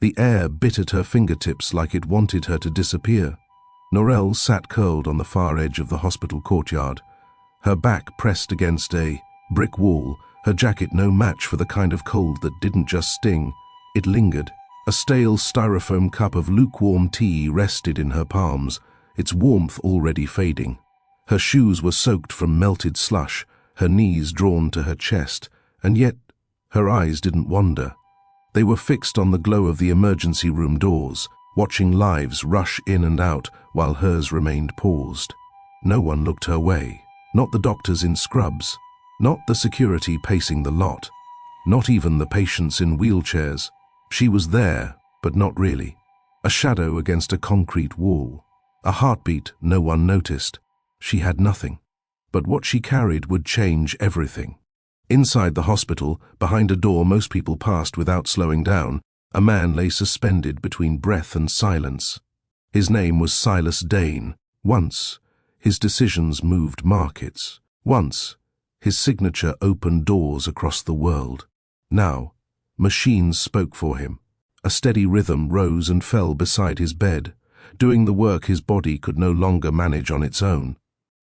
The air bit at her fingertips like it wanted her to disappear. Norelle sat curled on the far edge of the hospital courtyard, her back pressed against a brick wall, her jacket no match for the kind of cold that didn't just sting, it lingered. A stale styrofoam cup of lukewarm tea rested in her palms, its warmth already fading. Her shoes were soaked from melted slush, her knees drawn to her chest, and yet her eyes didn't wander. They were fixed on the glow of the emergency room doors, watching lives rush in and out while hers remained paused. No one looked her way, not the doctors in scrubs, not the security pacing the lot, not even the patients in wheelchairs. She was there, but not really. A shadow against a concrete wall. A heartbeat no one noticed. She had nothing. But what she carried would change everything. Inside the hospital, behind a door most people passed without slowing down, a man lay suspended between breath and silence. His name was Silas Dane. Once, his decisions moved markets. Once, his signature opened doors across the world. Now, machines spoke for him. A steady rhythm rose and fell beside his bed, doing the work his body could no longer manage on its own.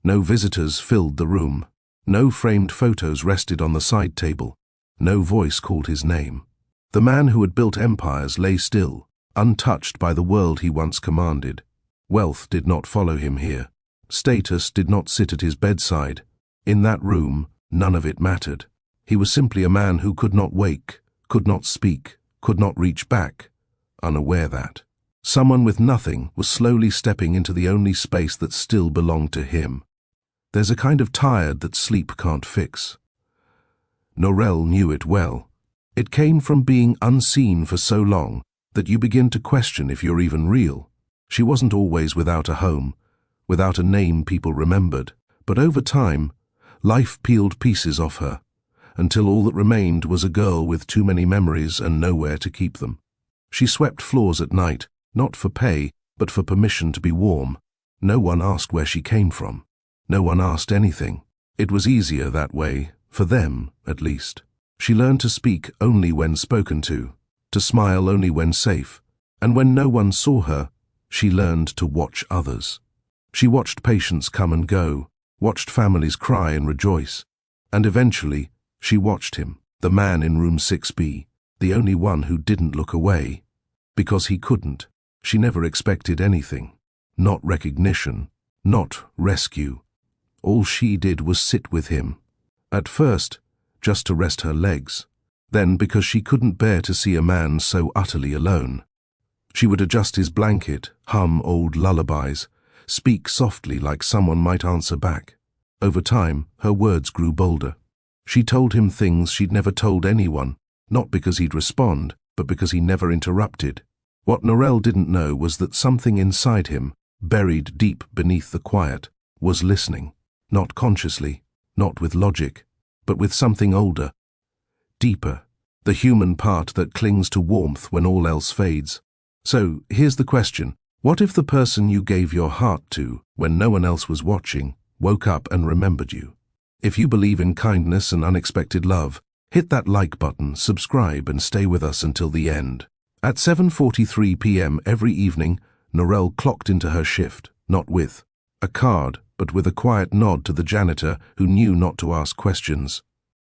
No visitors filled the room. No framed photos rested on the side table. No voice called his name. The man who had built empires lay still, untouched by the world he once commanded. Wealth did not follow him here. Status did not sit at his bedside. In that room, none of it mattered. He was simply a man who could not wake, could not speak, could not reach back, unaware that someone with nothing was slowly stepping into the only space that still belonged to him. There's a kind of tired that sleep can't fix. Norelle knew it well. It came from being unseen for so long that you begin to question if you're even real. She wasn't always without a home, without a name people remembered, but over time, life peeled pieces off her, until all that remained was a girl with too many memories and nowhere to keep them. She swept floors at night, not for pay, but for permission to be warm. No one asked where she came from. No one asked anything. It was easier that way, for them, at least. She learned to speak only when spoken to smile only when safe, and when no one saw her, she learned to watch others. She watched patients come and go, watched families cry and rejoice, and eventually, she watched him, the man in room 6B, the only one who didn't look away. Because he couldn't. She never expected anything. Not recognition, not rescue. All she did was sit with him. At first, just to rest her legs. Then because she couldn't bear to see a man so utterly alone. She would adjust his blanket, hum old lullabies, speak softly like someone might answer back. Over time, her words grew bolder. She told him things she'd never told anyone, not because he'd respond, but because he never interrupted. What Norelle didn't know was that something inside him, buried deep beneath the quiet, was listening, not consciously, not with logic, but with something older, deeper, the human part that clings to warmth when all else fades. So, here's the question. What if the person you gave your heart to, when no one else was watching, woke up and remembered you? If you believe in kindness and unexpected love, hit that like button, subscribe, and stay with us until the end. At 7:43 p.m. every evening, Norelle clocked into her shift, not with a card, but with a quiet nod to the janitor who knew not to ask questions.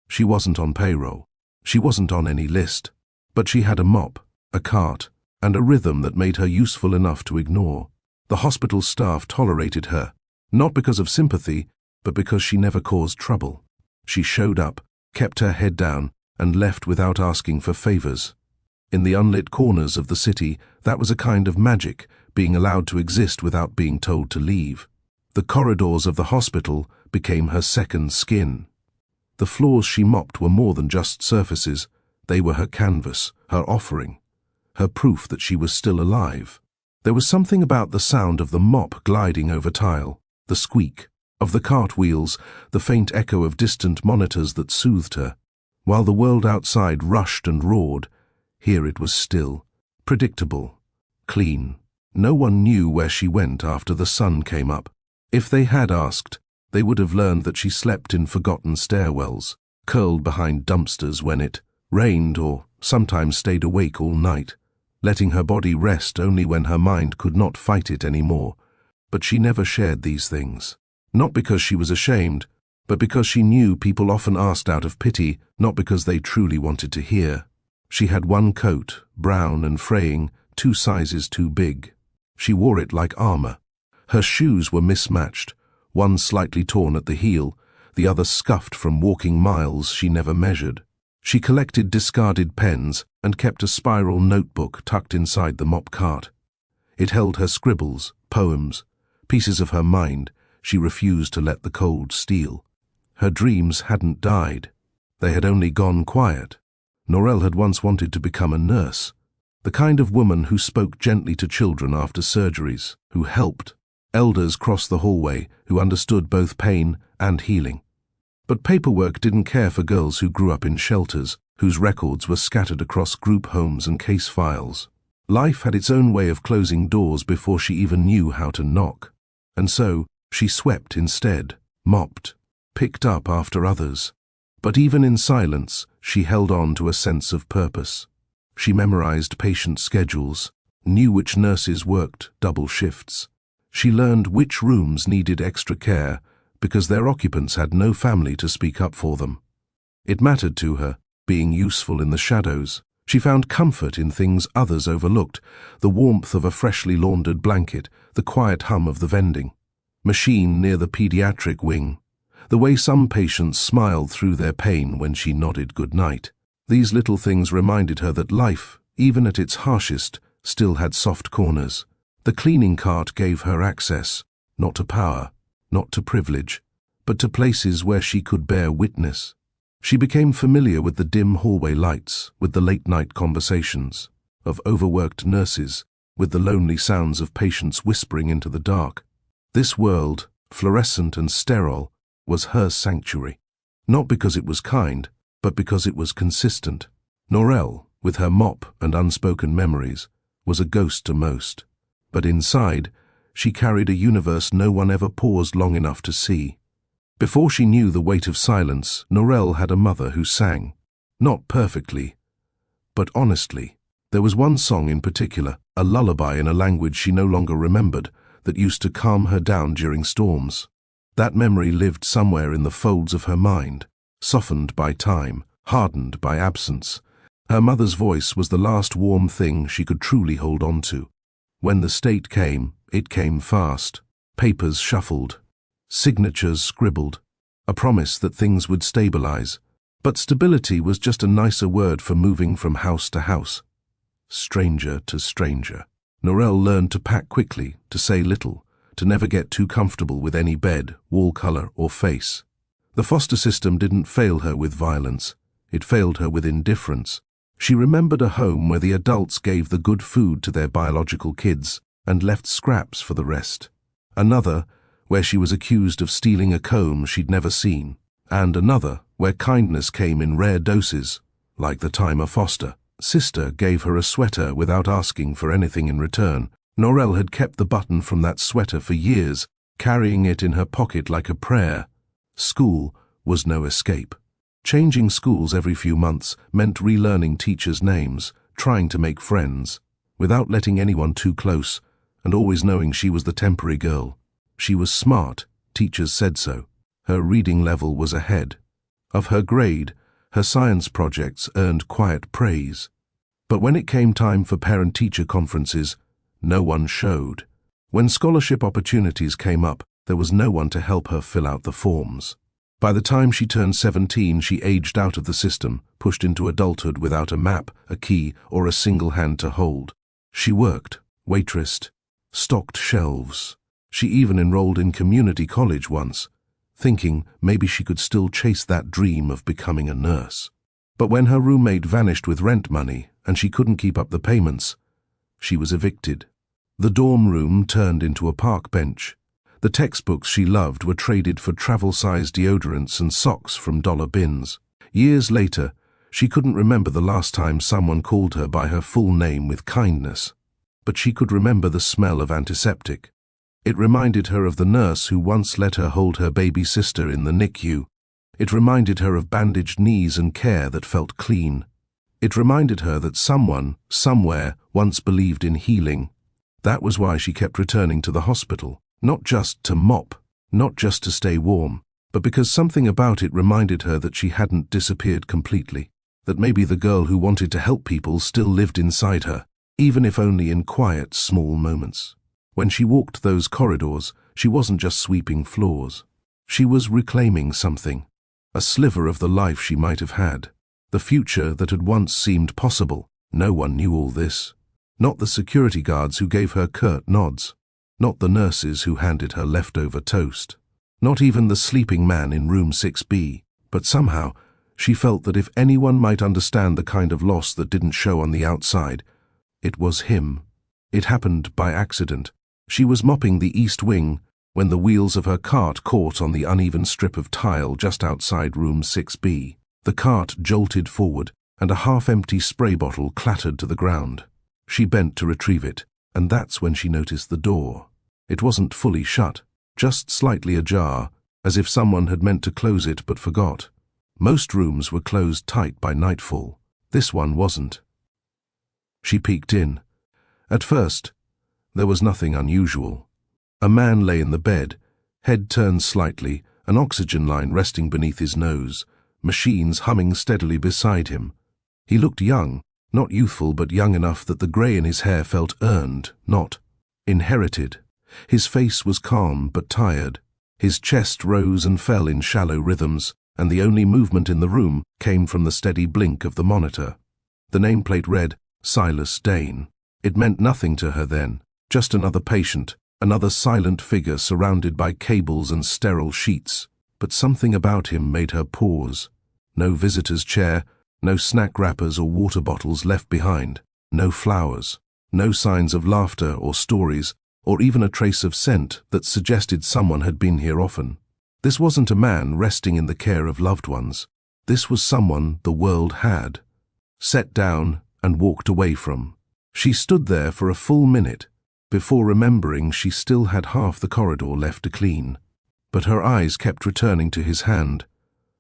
She wasn't on payroll. She wasn't on any list. But she had a mop, a cart, and a rhythm that made her useful enough to ignore. The hospital staff tolerated her, not because of sympathy, but because she never caused trouble. She showed up, kept her head down, and left without asking for favors. In the unlit corners of the city, that was a kind of magic, being allowed to exist without being told to leave. The corridors of the hospital became her second skin. The floors she mopped were more than just surfaces. They were her canvas, her offering, her proof that she was still alive. There was something about the sound of the mop gliding over tile, the squeak of the cartwheels, the faint echo of distant monitors that soothed her. While the world outside rushed and roared, here it was still, predictable, clean. No one knew where she went after the sun came up. If they had asked, they would have learned that she slept in forgotten stairwells, curled behind dumpsters when it rained, or sometimes stayed awake all night, letting her body rest only when her mind could not fight it anymore. But she never shared these things. Not because she was ashamed, but because she knew people often asked out of pity, not because they truly wanted to hear. She had one coat, brown and fraying, 2 sizes too big. She wore it like armor. Her shoes were mismatched, one slightly torn at the heel, the other scuffed from walking miles she never measured. She collected discarded pens and kept a spiral notebook tucked inside the mop cart. It held her scribbles, poems, pieces of her mind she refused to let the cold steal. Her dreams hadn't died. They had only gone quiet. Norelle had once wanted to become a nurse, the kind of woman who spoke gently to children after surgeries, who helped elders cross the hallway, who understood both pain and healing. But paperwork didn't care for girls who grew up in shelters, whose records were scattered across group homes and case files. Life had its own way of closing doors before she even knew how to knock. And so, she swept instead, mopped, picked up after others. But even in silence, she held on to a sense of purpose. She memorized patient schedules, knew which nurses worked double shifts. She learned which rooms needed extra care because their occupants had no family to speak up for them. It mattered to her, being useful in the shadows. She found comfort in things others overlooked, the warmth of a freshly laundered blanket, the quiet hum of the vending machine near the pediatric wing, the way some patients smiled through their pain when she nodded goodnight. These little things reminded her that life, even at its harshest, still had soft corners. The cleaning cart gave her access, not to power, not to privilege, but to places where she could bear witness. She became familiar with the dim hallway lights, with the late-night conversations of overworked nurses, with the lonely sounds of patients whispering into the dark. This world, fluorescent and sterile, was her sanctuary, not because it was kind, but because it was consistent. Norelle, with her mop and unspoken memories, was a ghost to most. But inside, she carried a universe no one ever paused long enough to see. Before she knew the weight of silence, Norelle had a mother who sang. Not perfectly, but honestly. There was one song in particular, a lullaby in a language she no longer remembered, that used to calm her down during storms. That memory lived somewhere in the folds of her mind, softened by time, hardened by absence. Her mother's voice was the last warm thing she could truly hold on to. When the state came, it came fast. Papers shuffled, signatures scribbled, a promise that things would stabilize. But stability was just a nicer word for moving from house to house, stranger to stranger. Norelle learned to pack quickly, to say little, to never get too comfortable with any bed, wall color, or face. The foster system didn't fail her with violence. It failed her with indifference. She remembered a home where the adults gave the good food to their biological kids and left scraps for the rest. Another, where she was accused of stealing a comb she'd never seen. And another, where kindness came in rare doses, like the time a foster sister gave her a sweater without asking for anything in return. Norelle had kept the button from that sweater for years, carrying it in her pocket like a prayer. School was no escape. Changing schools every few months meant relearning teachers' names, trying to make friends, without letting anyone too close, and always knowing she was the temporary girl. She was smart, teachers said so. Her reading level was ahead. Of her grade, her science projects earned quiet praise. But when it came time for parent-teacher conferences, no one showed. When scholarship opportunities came up, there was no one to help her fill out the forms. By the time she turned 17, she aged out of the system, pushed into adulthood without a map, a key, or a single hand to hold. She worked, waitressed, stocked shelves. She even enrolled in community college once, thinking maybe she could still chase that dream of becoming a nurse. But when her roommate vanished with rent money and she couldn't keep up the payments, she was evicted. The dorm room turned into a park bench. The textbooks she loved were traded for travel-sized deodorants and socks from dollar bins. Years later, she couldn't remember the last time someone called her by her full name with kindness. But she could remember the smell of antiseptic. It reminded her of the nurse who once let her hold her baby sister in the NICU. It reminded her of bandaged knees and care that felt clean. It reminded her that someone, somewhere, once believed in healing. That was why she kept returning to the hospital, not just to mop, not just to stay warm, but because something about it reminded her that she hadn't disappeared completely, that maybe the girl who wanted to help people still lived inside her, even if only in quiet, small moments. When she walked those corridors, she wasn't just sweeping floors. She was reclaiming something, a sliver of the life she might have had, the future that had once seemed possible. No one knew all this. Not the security guards who gave her curt nods, not the nurses who handed her leftover toast, not even the sleeping man in room 6B, but somehow she felt that if anyone might understand the kind of loss that didn't show on the outside, it was him. It happened by accident. She was mopping the east wing when the wheels of her cart caught on the uneven strip of tile just outside room 6B. The cart jolted forward, and a half-empty spray bottle clattered to the ground. She bent to retrieve it, and that's when she noticed the door. It wasn't fully shut, just slightly ajar, as if someone had meant to close it but forgot. Most rooms were closed tight by nightfall. This one wasn't. She peeked in. At first, there was nothing unusual. A man lay in the bed, head turned slightly, an oxygen line resting beneath his nose, machines humming steadily beside him. He looked young, not youthful but young enough that the grey in his hair felt earned, not inherited. His face was calm but tired. His chest rose and fell in shallow rhythms, and the only movement in the room came from the steady blink of the monitor. The nameplate read, Silas Dane. It meant nothing to her then, just another patient, another silent figure surrounded by cables and sterile sheets. But something about him made her pause. No visitor's chair, no snack wrappers or water bottles left behind, no flowers, no signs of laughter or stories, or even a trace of scent that suggested someone had been here often. This wasn't a man resting in the care of loved ones. This was someone the world had set down and walked away from. She stood there for a full minute before remembering she still had half the corridor left to clean. But her eyes kept returning to his hand,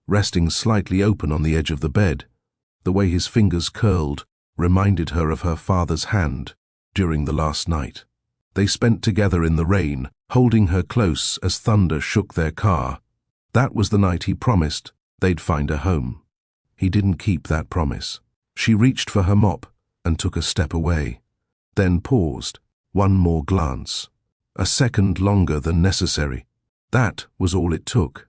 resting slightly open on the edge of the bed. The way his fingers curled reminded her of her father's hand during the last night. They spent together in the rain, holding her close as thunder shook their car. That was the night he promised they'd find a home. He didn't keep that promise. She reached for her mop and took a step away, then paused. One more glance. A second longer than necessary. That was all it took.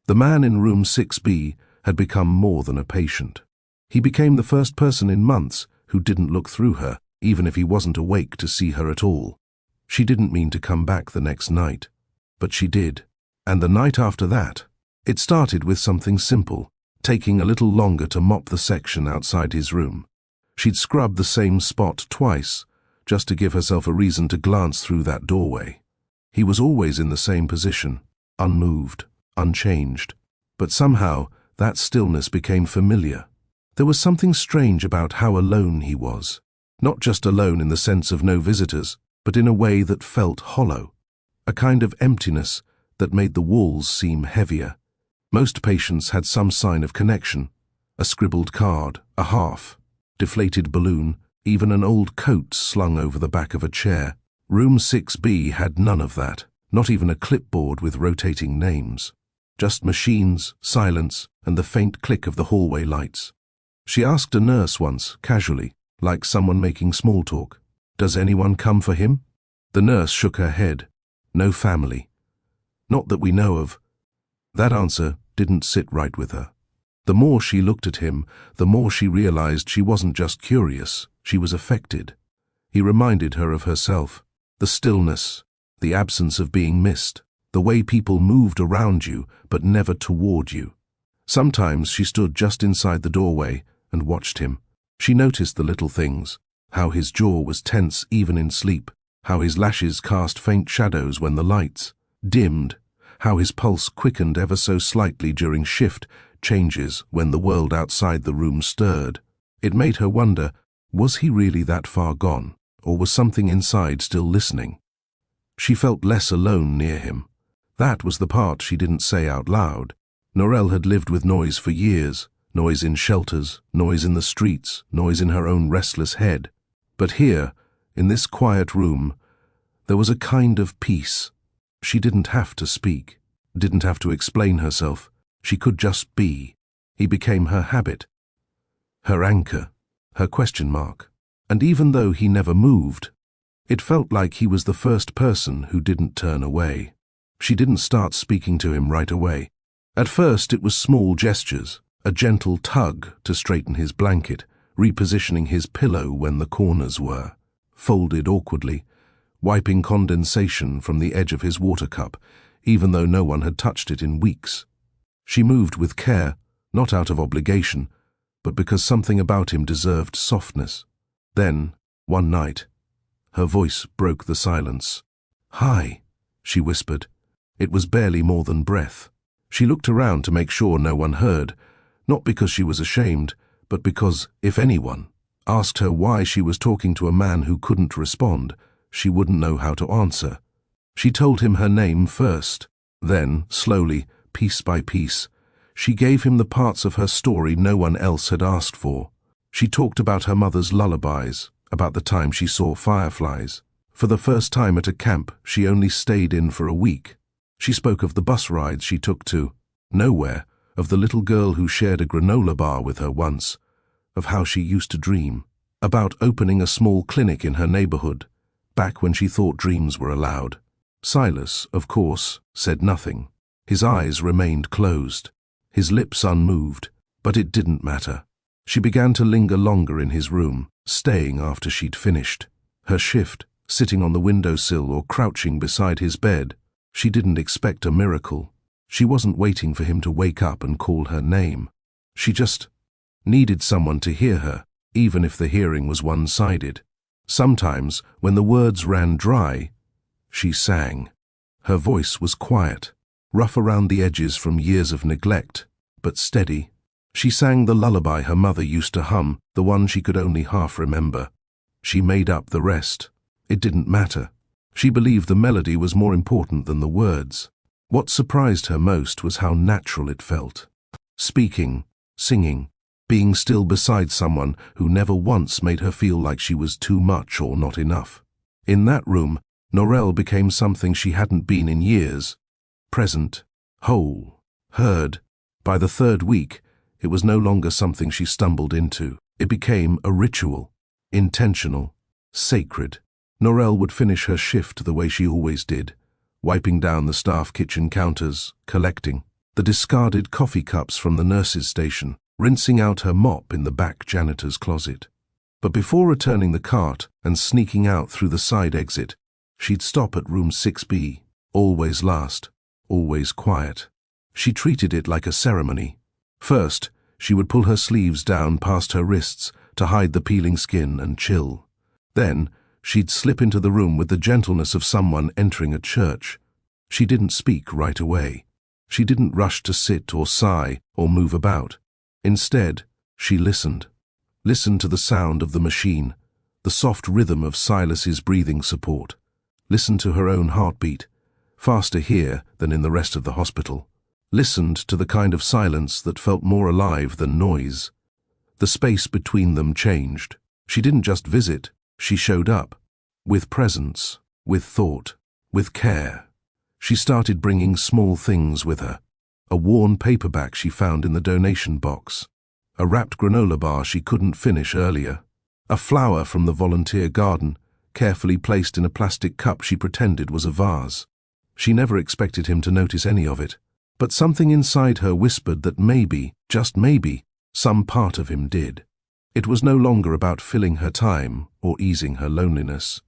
The man in room 6B had become more than a patient. He became the first person in months who didn't look through her, even if he wasn't awake to see her at all. She didn't mean to come back the next night, but she did. And the night after that, it started with something simple, taking a little longer to mop the section outside his room. She'd scrubbed the same spot twice, just to give herself a reason to glance through that doorway. He was always in the same position, unmoved, unchanged. But somehow, that stillness became familiar. There was something strange about how alone he was. Not just alone in the sense of no visitors, but in a way that felt hollow. A kind of emptiness that made the walls seem heavier. Most patients had some sign of connection. A scribbled card, a hearth, deflated balloon, even an old coat slung over the back of a chair. Room 6B had none of that, not even a clipboard with rotating names. Just machines, silence, and the faint click of the hallway lights. She asked a nurse once, casually, like someone making small talk, "Does anyone come for him?" The nurse shook her head. "No family. Not that we know of." That answer didn't sit right with her. The more she looked at him, the more she realized she wasn't just curious, she was affected. He reminded her of herself. The stillness, the absence of being missed, the way people moved around you but never toward you. Sometimes she stood just inside the doorway and watched him. She noticed the little things, how his jaw was tense even in sleep, how his lashes cast faint shadows when the lights dimmed, how his pulse quickened ever so slightly during shift changes when the world outside the room stirred. It made her wonder, was he really that far gone, or was something inside still listening? She felt less alone near him. That was the part she didn't say out loud. Norelle had lived with noise for years, noise in shelters, noise in the streets, noise in her own restless head. But here, in this quiet room, there was a kind of peace. She didn't have to speak, didn't have to explain herself. She could just be. He became her habit, her anchor, her question mark. And even though he never moved, it felt like he was the first person who didn't turn away. She didn't start speaking to him right away. At first it was small gestures, a gentle tug to straighten his blanket, repositioning his pillow when the corners were folded awkwardly, wiping condensation from the edge of his water cup, even though no one had touched it in weeks. She moved with care, not out of obligation, but because something about him deserved softness. Then, one night, her voice broke the silence. "Hi," she whispered. It was barely more than breath. She looked around to make sure no one heard, not because she was ashamed, but because, if anyone asked her why she was talking to a man who couldn't respond, she wouldn't know how to answer. She told him her name first. Then, slowly, piece by piece, she gave him the parts of her story no one else had asked for. She talked about her mother's lullabies, about the time she saw fireflies. For the first time at a camp she only stayed in for a week. She spoke of the bus rides she took to nowhere, of the little girl who shared a granola bar with her once, of how she used to dream, about opening a small clinic in her neighborhood, back when she thought dreams were allowed. Silas, of course, said nothing. His eyes remained closed, his lips unmoved, but it didn't matter. She began to linger longer in his room, staying after she'd finished. Her shift, sitting on the windowsill or crouching beside his bed. She didn't expect a miracle. She wasn't waiting for him to wake up and call her name. She just needed someone to hear her, even if the hearing was one-sided. Sometimes, when the words ran dry, she sang. Her voice was quiet, rough around the edges from years of neglect, but steady. She sang the lullaby her mother used to hum, the one she could only half remember. She made up the rest. It didn't matter. She believed the melody was more important than the words. What surprised her most was how natural it felt. Speaking, singing, being still beside someone who never once made her feel like she was too much or not enough. In that room, Norelle became something she hadn't been in years. Present, whole, heard. By the third week, it was no longer something she stumbled into. It became a ritual, intentional, sacred. Norelle would finish her shift the way she always did, wiping down the staff kitchen counters, collecting the discarded coffee cups from the nurse's station, rinsing out her mop in the back janitor's closet. But before returning the cart and sneaking out through the side exit, she'd stop at room 6B, always last, always quiet. She treated it like a ceremony. First, she would pull her sleeves down past her wrists to hide the peeling skin and chill. Then, she'd slip into the room with the gentleness of someone entering a church. She didn't speak right away. She didn't rush to sit or sigh or move about. Instead, she listened. Listened to the sound of the machine, the soft rhythm of Silas's breathing support. Listened to her own heartbeat, faster here than in the rest of the hospital. Listened to the kind of silence that felt more alive than noise. The space between them changed. She didn't just visit, she showed up. With presence, with thought, with care. She started bringing small things with her. A worn paperback she found in the donation box. A wrapped granola bar she couldn't finish earlier. A flower from the volunteer garden, carefully placed in a plastic cup she pretended was a vase. She never expected him to notice any of it. But something inside her whispered that maybe, just maybe, some part of him did. It was no longer about filling her time or easing her loneliness.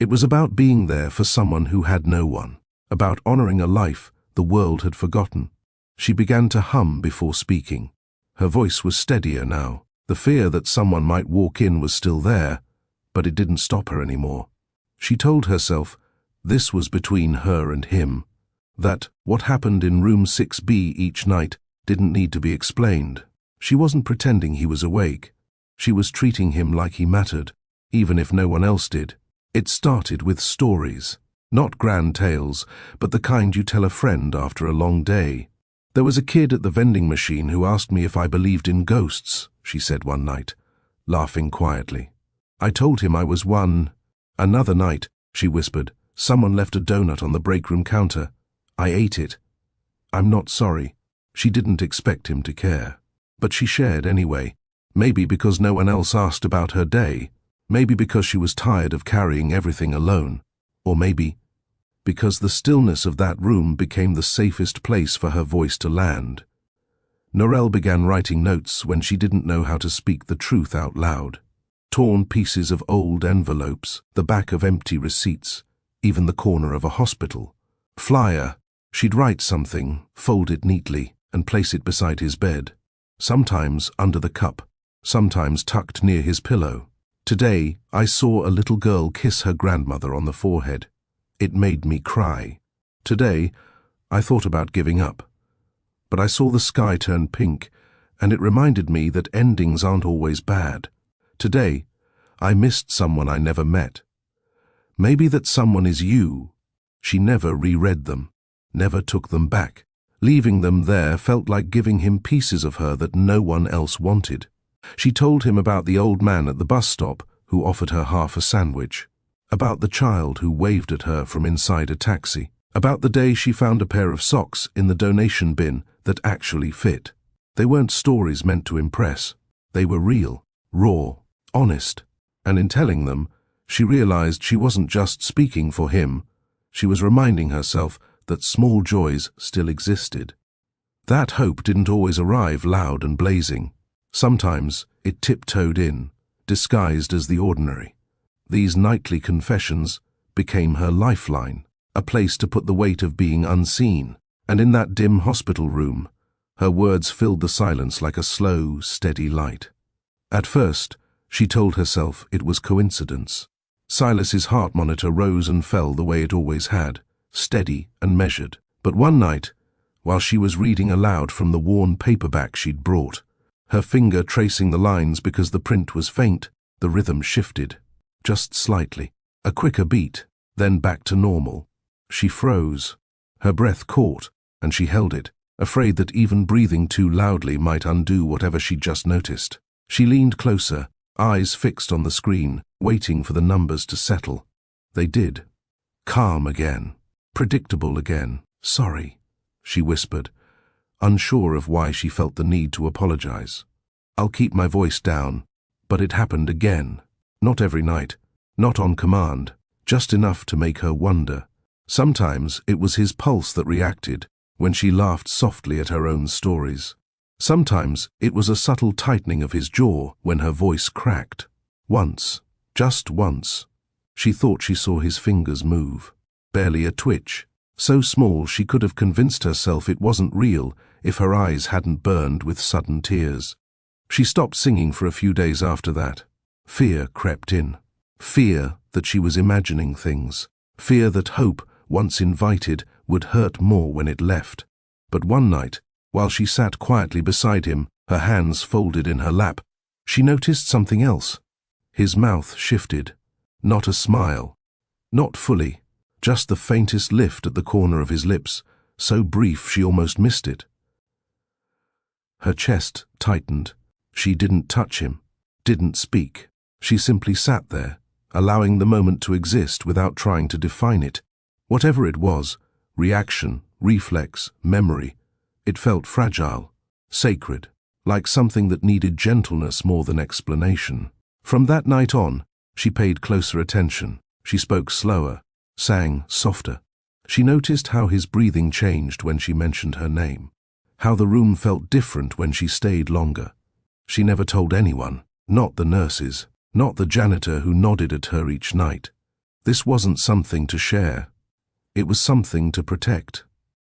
It was about being there for someone who had no one, about honoring a life the world had forgotten. She began to hum before speaking. Her voice was steadier now. The fear that someone might walk in was still there, but it didn't stop her anymore. She told herself this was between her and him, that what happened in room 6B each night didn't need to be explained. She wasn't pretending he was awake. She was treating him like he mattered, even if no one else did. It started with stories, not grand tales, but the kind you tell a friend after a long day. "There was a kid at the vending machine who asked me if I believed in ghosts," she said one night, laughing quietly. "I told him I was one." "Another night," she whispered, "someone left a donut on the break room counter. I ate it. I'm not sorry." She didn't expect him to care. But she shared anyway. Maybe because no one else asked about her day. Maybe because she was tired of carrying everything alone. Or maybe because the stillness of that room became the safest place for her voice to land. Norelle began writing notes when she didn't know how to speak the truth out loud. Torn pieces of old envelopes, the back of empty receipts, even the corner of a hospital. Flyer. She'd write something, fold it neatly, and place it beside his bed. Sometimes under the cup, sometimes tucked near his pillow. "Today, I saw a little girl kiss her grandmother on the forehead. It made me cry. Today, I thought about giving up. But I saw the sky turn pink, and it reminded me that endings aren't always bad. Today, I missed someone I never met. Maybe that someone is you." She never reread them, never took them back. Leaving them there felt like giving him pieces of her that no one else wanted. She told him about the old man at the bus stop who offered her half a sandwich, about the child who waved at her from inside a taxi, about the day she found a pair of socks in the donation bin that actually fit. They weren't stories meant to impress. They were real, raw, honest. And in telling them, she realized she wasn't just speaking for him. She was reminding herself that small joys still existed. That hope didn't always arrive loud and blazing. Sometimes it tiptoed in, disguised as the ordinary. These nightly confessions became her lifeline, a place to put the weight of being unseen. And in that dim hospital room, her words filled the silence like a slow, steady light. At first, she told herself it was coincidence. Silas's heart monitor rose and fell the way it always had, steady and measured. But one night, while she was reading aloud from the worn paperback she'd brought, her finger tracing the lines because the print was faint, the rhythm shifted, just slightly, a quicker beat, then back to normal. She froze. Her breath caught, and she held it, afraid that even breathing too loudly might undo whatever she'd just noticed. She leaned closer, eyes fixed on the screen, waiting for the numbers to settle. They did. Calm again. Predictable again. "Sorry," she whispered, unsure of why she felt the need to apologize. "I'll keep my voice down." But it happened again. Not every night, not on command, just enough to make her wonder. Sometimes it was his pulse that reacted when she laughed softly at her own stories. Sometimes it was a subtle tightening of his jaw when her voice cracked. Once, just once, she thought she saw his fingers move. Barely a twitch, so small she could have convinced herself it wasn't real if her eyes hadn't burned with sudden tears. She stopped singing for a few days after that. Fear crept in. Fear that she was imagining things. Fear that hope, once invited, would hurt more when it left. But one night, while she sat quietly beside him, her hands folded in her lap, she noticed something else. His mouth shifted. Not a smile. Not fully. Just the faintest lift at the corner of his lips, so brief she almost missed it. Her chest tightened. She didn't touch him, didn't speak. She simply sat there, allowing the moment to exist without trying to define it. Whatever it was, reaction, reflex, memory, it felt fragile, sacred, like something that needed gentleness more than explanation. From that night on, she paid closer attention. She spoke slower, sang softer. She noticed how his breathing changed when she mentioned her name, how the room felt different when she stayed longer. She never told anyone, not the nurses, not the janitor who nodded at her each night. This wasn't something to share. It was something to protect.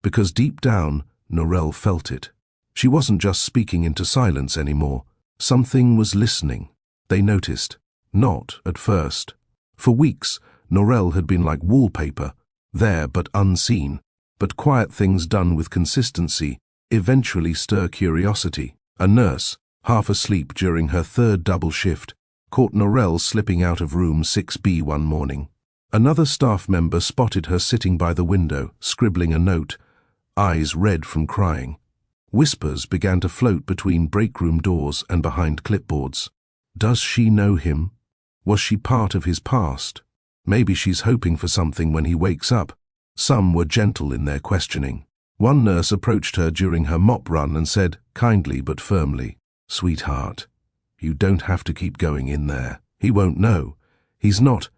Because deep down, Norelle felt it. She wasn't just speaking into silence anymore. Something was listening. They noticed. Not at first. For weeks, Norelle had been like wallpaper, there but unseen. But quiet things done with consistency eventually stir curiosity. A nurse, half asleep during her third double shift, caught Norelle slipping out of room 6B one morning. Another staff member spotted her sitting by the window, scribbling a note, eyes red from crying. Whispers began to float between break-room doors and behind clipboards. Does she know him? Was she part of his past? Maybe she's hoping for something when he wakes up. Some were gentle in their questioning. One nurse approached her during her mop run and said, kindly but firmly, "Sweetheart, you don't have to keep going in there. He won't know. He's not."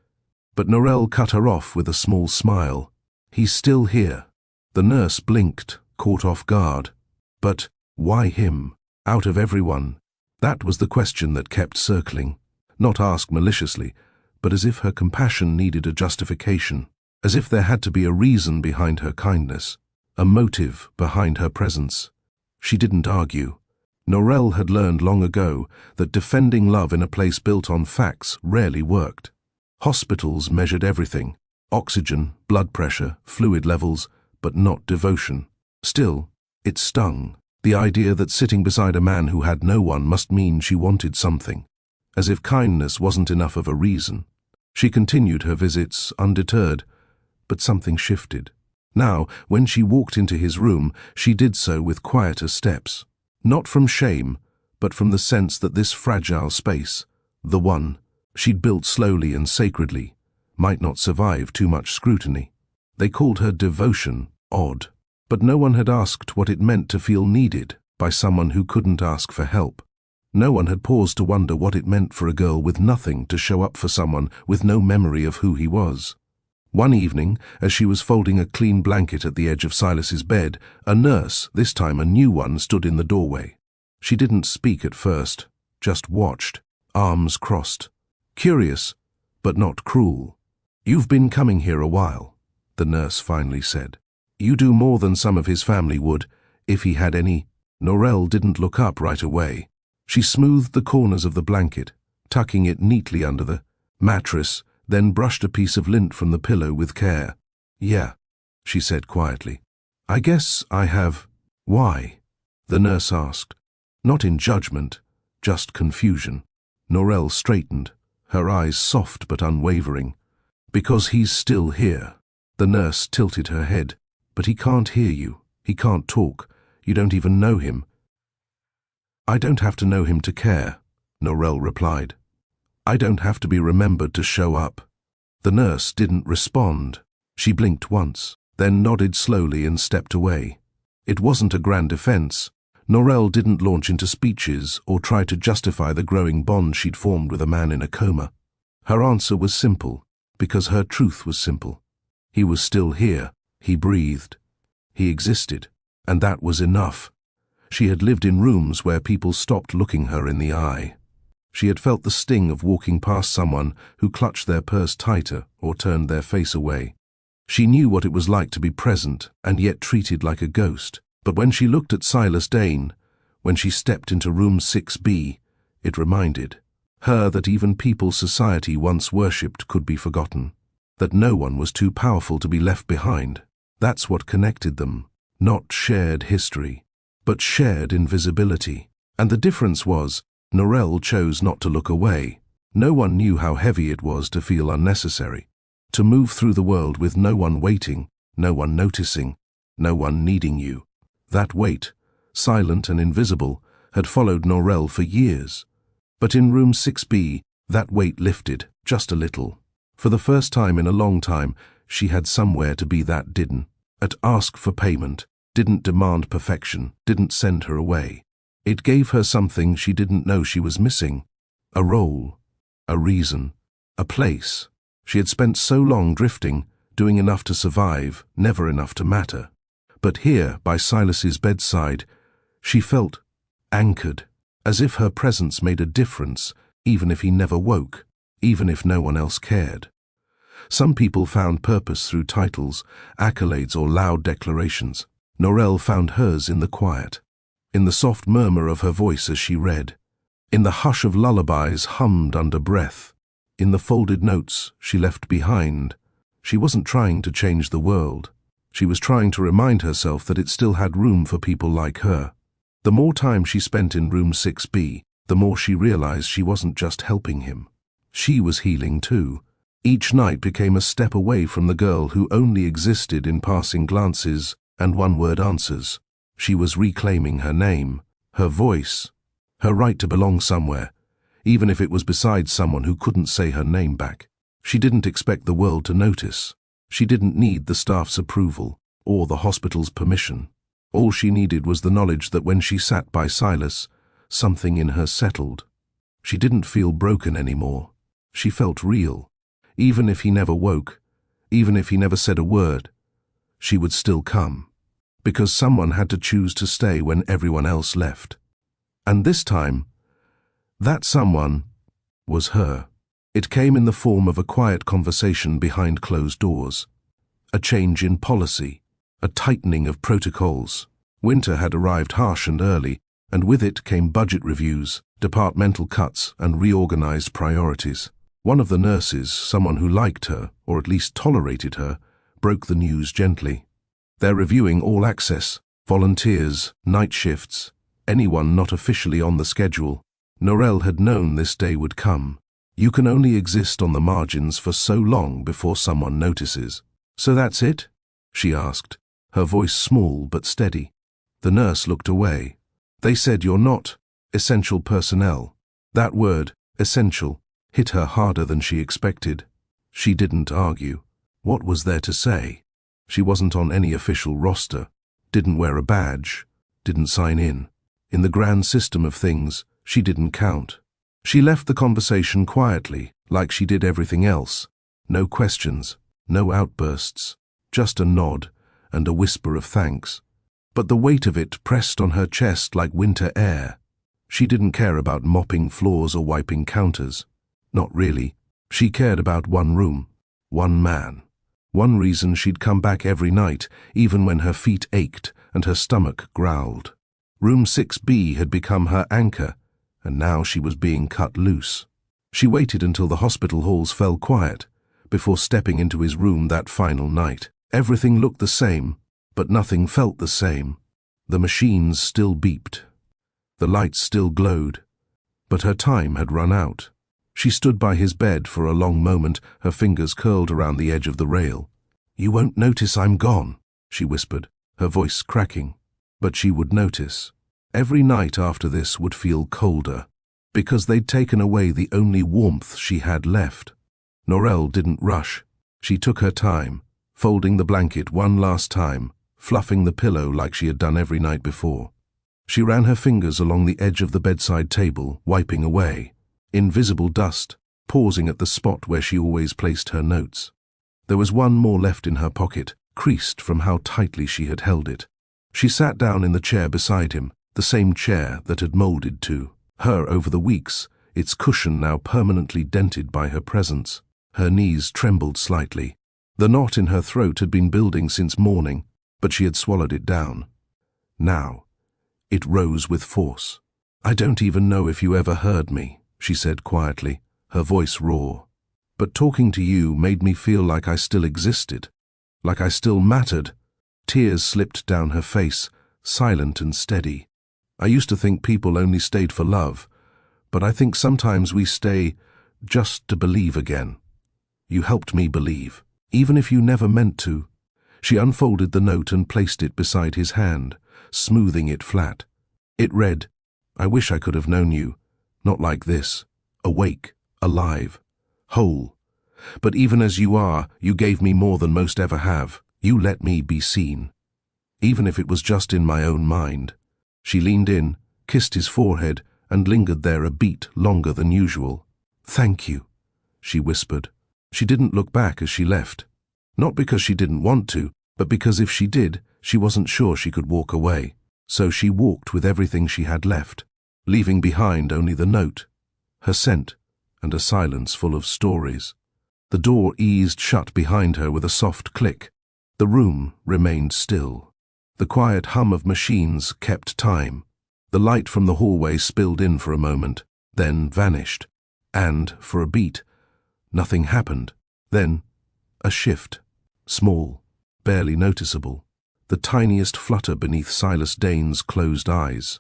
But Norelle cut her off with a small smile. "He's still here." The nurse blinked, caught off guard. But why him? Out of everyone? That was the question that kept circling. Not asked maliciously, but as if her compassion needed a justification. As if there had to be a reason behind her kindness. A motive behind her presence. She didn't argue. Norelle had learned long ago that defending love in a place built on facts rarely worked. Hospitals measured everything: oxygen, blood pressure, fluid levels, but not devotion. Still, it stung. The idea that sitting beside a man who had no one must mean she wanted something. As if kindness wasn't enough of a reason. She continued her visits, undeterred, but something shifted. Now, when she walked into his room, she did so with quieter steps. Not from shame, but from the sense that this fragile space, the one she'd built slowly and sacredly, might not survive too much scrutiny. They called her devotion odd, but no one had asked what it meant to feel needed by someone who couldn't ask for help. No one had paused to wonder what it meant for a girl with nothing to show up for someone with no memory of who he was. One evening, as she was folding a clean blanket at the edge of Silas's bed, a nurse, this time a new one, stood in the doorway. She didn't speak at first, just watched, arms crossed. Curious, but not cruel. "You've been coming here a while," the nurse finally said. "You do more than some of his family would, if he had any." Norelle didn't look up right away. She smoothed the corners of the blanket, tucking it neatly under the mattress, then brushed a piece of lint from the pillow with care. "Yeah," she said quietly. "I guess I have." "Why?" the nurse asked. Not in judgment, just confusion. Norelle straightened, her eyes soft but unwavering. "Because he's still here." The nurse tilted her head. "But he can't hear you. He can't talk. You don't even know him." "I don't have to know him to care," Norelle replied. "I don't have to be remembered to show up." The nurse didn't respond. She blinked once, then nodded slowly and stepped away. It wasn't a grand defense. Norelle didn't launch into speeches or try to justify the growing bond she'd formed with a man in a coma. Her answer was simple, because her truth was simple. He was still here. He breathed. He existed. And that was enough. She had lived in rooms where people stopped looking her in the eye. She had felt the sting of walking past someone who clutched their purse tighter or turned their face away. She knew what it was like to be present and yet treated like a ghost. But when she looked at Silas Dane, when she stepped into room 6B, it reminded her that even people society once worshipped could be forgotten, that no one was too powerful to be left behind. That's what connected them, not shared history, but shared invisibility. And the difference was, Norelle chose not to look away. No one knew how heavy it was to feel unnecessary, to move through the world with no one waiting, no one noticing, no one needing you. That weight, silent and invisible, had followed Norelle for years. But in room 6B, that weight lifted, just a little. For the first time in a long time, she had somewhere to be that didn't ask for payment, didn't demand perfection, didn't send her away. It gave her something she didn't know she was missing. A role, a reason, a place. She had spent so long drifting, doing enough to survive, never enough to matter. But here, by Silas's bedside, she felt anchored, as if her presence made a difference, even if he never woke, even if no one else cared. Some people found purpose through titles, accolades, or loud declarations. Norelle found hers in the quiet, in the soft murmur of her voice as she read, in the hush of lullabies hummed under breath, in the folded notes she left behind. She wasn't trying to change the world. She was trying to remind herself that it still had room for people like her. The more time she spent in room 6B, the more she realized she wasn't just helping him. She was healing too. Each night became a step away from the girl who only existed in passing glances and one-word answers. She was reclaiming her name, her voice, her right to belong somewhere, even if it was beside someone who couldn't say her name back. She didn't expect the world to notice. She didn't need the staff's approval or the hospital's permission. All she needed was the knowledge that when she sat by Silas, something in her settled. She didn't feel broken anymore. She felt real. Even if he never woke, even if he never said a word, she would still come. Because someone had to choose to stay when everyone else left. And this time, that someone was her. It came in the form of a quiet conversation behind closed doors. A change in policy, a tightening of protocols. Winter had arrived harsh and early, and with it came budget reviews, departmental cuts, and reorganized priorities. One of the nurses, someone who liked her, or at least tolerated her, broke the news gently. They're reviewing all access, volunteers, night shifts, anyone not officially on the schedule. Norelle had known this day would come. You can only exist on the margins for so long before someone notices. "So that's it?" she asked, her voice small but steady. The nurse looked away. "They said you're not essential personnel." That word, essential, hit her harder than she expected. She didn't argue. What was there to say? She wasn't on any official roster, didn't wear a badge, didn't sign in. In the grand system of things, she didn't count. She left the conversation quietly, like she did everything else. No questions, no outbursts, just a nod and a whisper of thanks. But the weight of it pressed on her chest like winter air. She didn't care about mopping floors or wiping counters. Not really. She cared about one room, one man. One reason she'd come back every night, even when her feet ached and her stomach growled. Room 6B had become her anchor, and now she was being cut loose. She waited until the hospital halls fell quiet, before stepping into his room that final night. Everything looked the same, but nothing felt the same. The machines still beeped. The lights still glowed. But her time had run out. She stood by his bed for a long moment, her fingers curled around the edge of the rail. "You won't notice I'm gone," she whispered, her voice cracking. But she would notice. Every night after this would feel colder, because they'd taken away the only warmth she had left. Norelle didn't rush. She took her time, folding the blanket one last time, fluffing the pillow like she had done every night before. She ran her fingers along the edge of the bedside table, wiping away. Invisible dust, pausing at the spot where she always placed her notes. There was one more left in her pocket, creased from how tightly she had held it. She sat down in the chair beside him, the same chair that had molded to her over the weeks, its cushion now permanently dented by her presence. Her knees trembled slightly. The knot in her throat had been building since morning, but she had swallowed it down. Now, it rose with force. "I don't even know if you ever heard me," she said quietly, her voice raw. "But talking to you made me feel like I still existed, like I still mattered." Tears slipped down her face, silent and steady. "I used to think people only stayed for love, but I think sometimes we stay just to believe again. You helped me believe, even if you never meant to." She unfolded the note and placed it beside his hand, smoothing it flat. It read, "I wish I could have known you. Not like this, awake, alive, whole. But even as you are, you gave me more than most ever have. You let me be seen. Even if it was just in my own mind." She leaned in, kissed his forehead, and lingered there a beat longer than usual. "Thank you," she whispered. She didn't look back as she left. Not because she didn't want to, but because if she did, she wasn't sure she could walk away. So she walked with everything she had left, leaving behind only the note, her scent, and a silence full of stories. The door eased shut behind her with a soft click. The room remained still. The quiet hum of machines kept time. The light from the hallway spilled in for a moment, then vanished. And, for a beat, nothing happened. Then, a shift. Small, barely noticeable. The tiniest flutter beneath Silas Dane's closed eyes.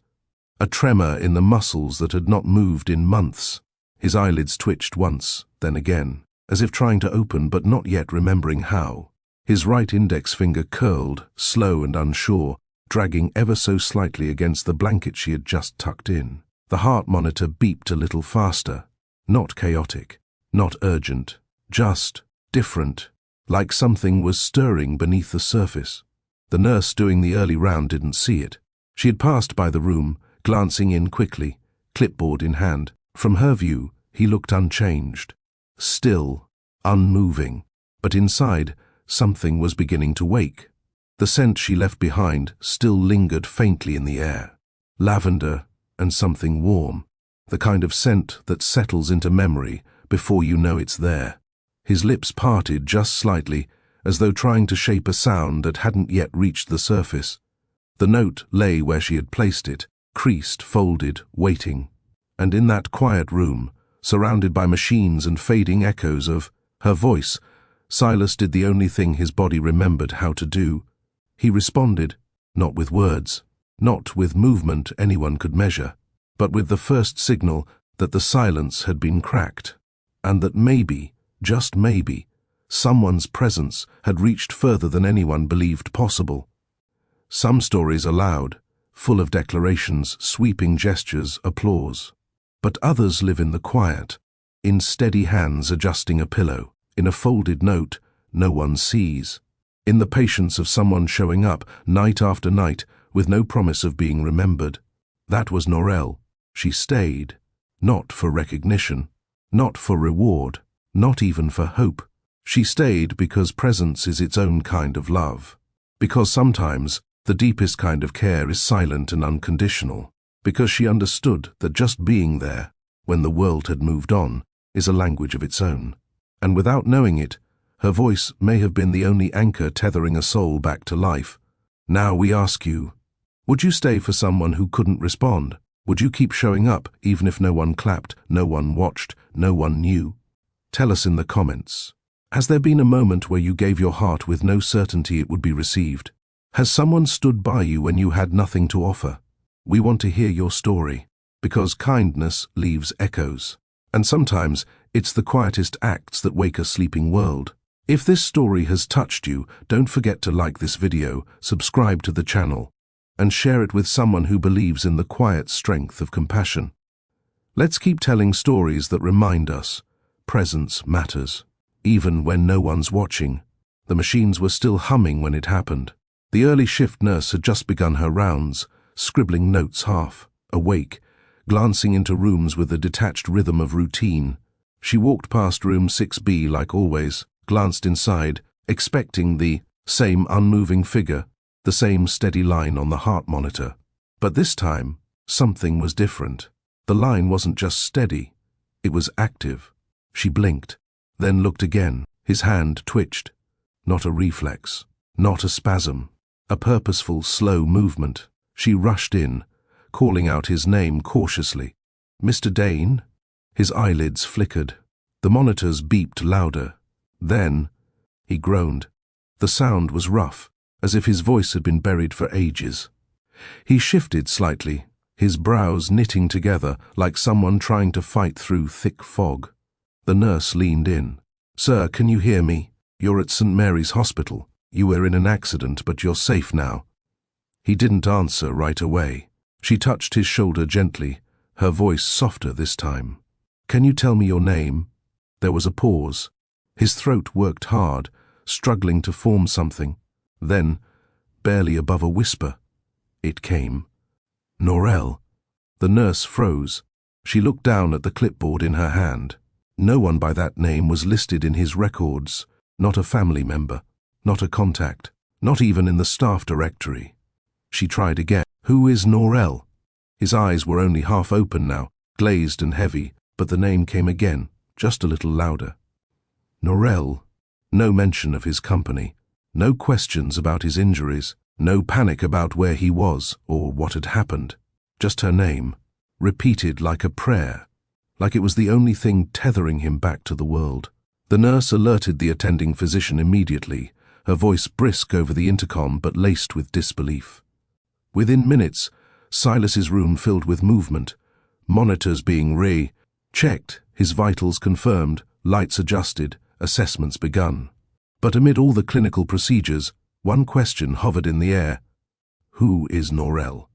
A tremor in the muscles that had not moved in months. His eyelids twitched once, then again, as if trying to open but not yet remembering how. His right index finger curled, slow and unsure, dragging ever so slightly against the blanket she had just tucked in. The heart monitor beeped a little faster. Not chaotic, not urgent, just different, like something was stirring beneath the surface. The nurse doing the early round didn't see it. She had passed by the room, glancing in quickly, clipboard in hand. From her view, he looked unchanged, still, unmoving. But inside, something was beginning to wake. The scent she left behind still lingered faintly in the air. Lavender and something warm, the kind of scent that settles into memory before you know it's there. His lips parted just slightly, as though trying to shape a sound that hadn't yet reached the surface. The note lay where she had placed it, creased, folded, waiting. And in that quiet room, surrounded by machines and fading echoes of her voice, Silas did the only thing his body remembered how to do. He responded, not with words, not with movement anyone could measure, but with the first signal that the silence had been cracked, and that maybe, just maybe, someone's presence had reached further than anyone believed possible. Some stories are loud, full of declarations, sweeping gestures, applause. But others live in the quiet, in steady hands adjusting a pillow, in a folded note no one sees, in the patience of someone showing up night after night with no promise of being remembered. That was Norelle. She stayed, not for recognition, not for reward, not even for hope. She stayed because presence is its own kind of love. Because sometimes the deepest kind of care is silent and unconditional. Because she understood that just being there, when the world had moved on, is a language of its own. And without knowing it, her voice may have been the only anchor tethering a soul back to life. Now we ask you, would you stay for someone who couldn't respond? Would you keep showing up even if no one clapped, no one watched, no one knew? Tell us in the comments. Has there been a moment where you gave your heart with no certainty it would be received? Has someone stood by you when you had nothing to offer? We want to hear your story, because kindness leaves echoes. And sometimes it's the quietest acts that wake a sleeping world. If this story has touched you, don't forget to like this video, subscribe to the channel, and share it with someone who believes in the quiet strength of compassion. Let's keep telling stories that remind us presence matters, even when no one's watching. The machines were still humming when it happened. The early shift nurse had just begun her rounds, scribbling notes half awake, glancing into rooms with a detached rhythm of routine. She walked past room 6B like always, glanced inside, expecting the same unmoving figure, the same steady line on the heart monitor. But this time, something was different. The line wasn't just steady, it was active. She blinked, then looked again. His hand twitched. Not a reflex, not a spasm, a purposeful, slow movement. She rushed in, calling out his name cautiously. "Mr. Dane?" His eyelids flickered. The monitors beeped louder. Then, he groaned. The sound was rough, as if his voice had been buried for ages. He shifted slightly, his brows knitting together like someone trying to fight through thick fog. The nurse leaned in. "Sir, can you hear me? You're at St. Mary's Hospital. You were in an accident, but you're safe now." He didn't answer right away. She touched his shoulder gently, her voice softer this time. "Can you tell me your name?" There was a pause. His throat worked hard, struggling to form something. Then, barely above a whisper, it came. "Norelle." The nurse froze. She looked down at the clipboard in her hand. No one by that name was listed in his records, not a family member, not a contact, not even in the staff directory. She tried again. "Who is Norelle?" His eyes were only half open now, glazed and heavy, but the name came again, just a little louder. Norelle. No mention of his company, no questions about his injuries, no panic about where he was or what had happened. Just her name, repeated like a prayer, like it was the only thing tethering him back to the world. The nurse alerted the attending physician immediately, her voice brisk over the intercom but laced with disbelief. Within minutes, Silas's room filled with movement, monitors being checked, his vitals confirmed, lights adjusted, assessments begun. But amid all the clinical procedures, one question hovered in the air. Who is Norel?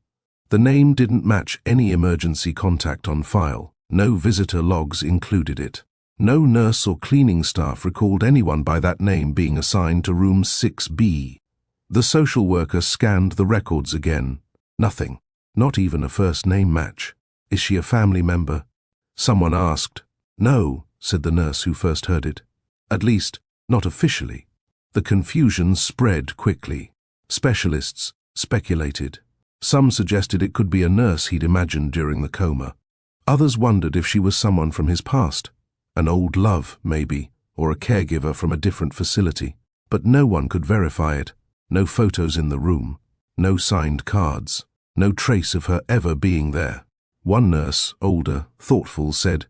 The name didn't match any emergency contact on file. No visitor logs included it. No nurse or cleaning staff recalled anyone by that name being assigned to room 6B. The social worker scanned the records again. Nothing. Not even a first name match. Is she a family member? Someone asked. No, said the nurse who first heard it. At least, not officially. The confusion spread quickly. Specialists speculated. Some suggested it could be a nurse he'd imagined during the coma. Others wondered if she was someone from his past. An old love, maybe, or a caregiver from a different facility. But no one could verify it. No photos in the room. No signed cards. No trace of her ever being there. One nurse, older, thoughtful, said,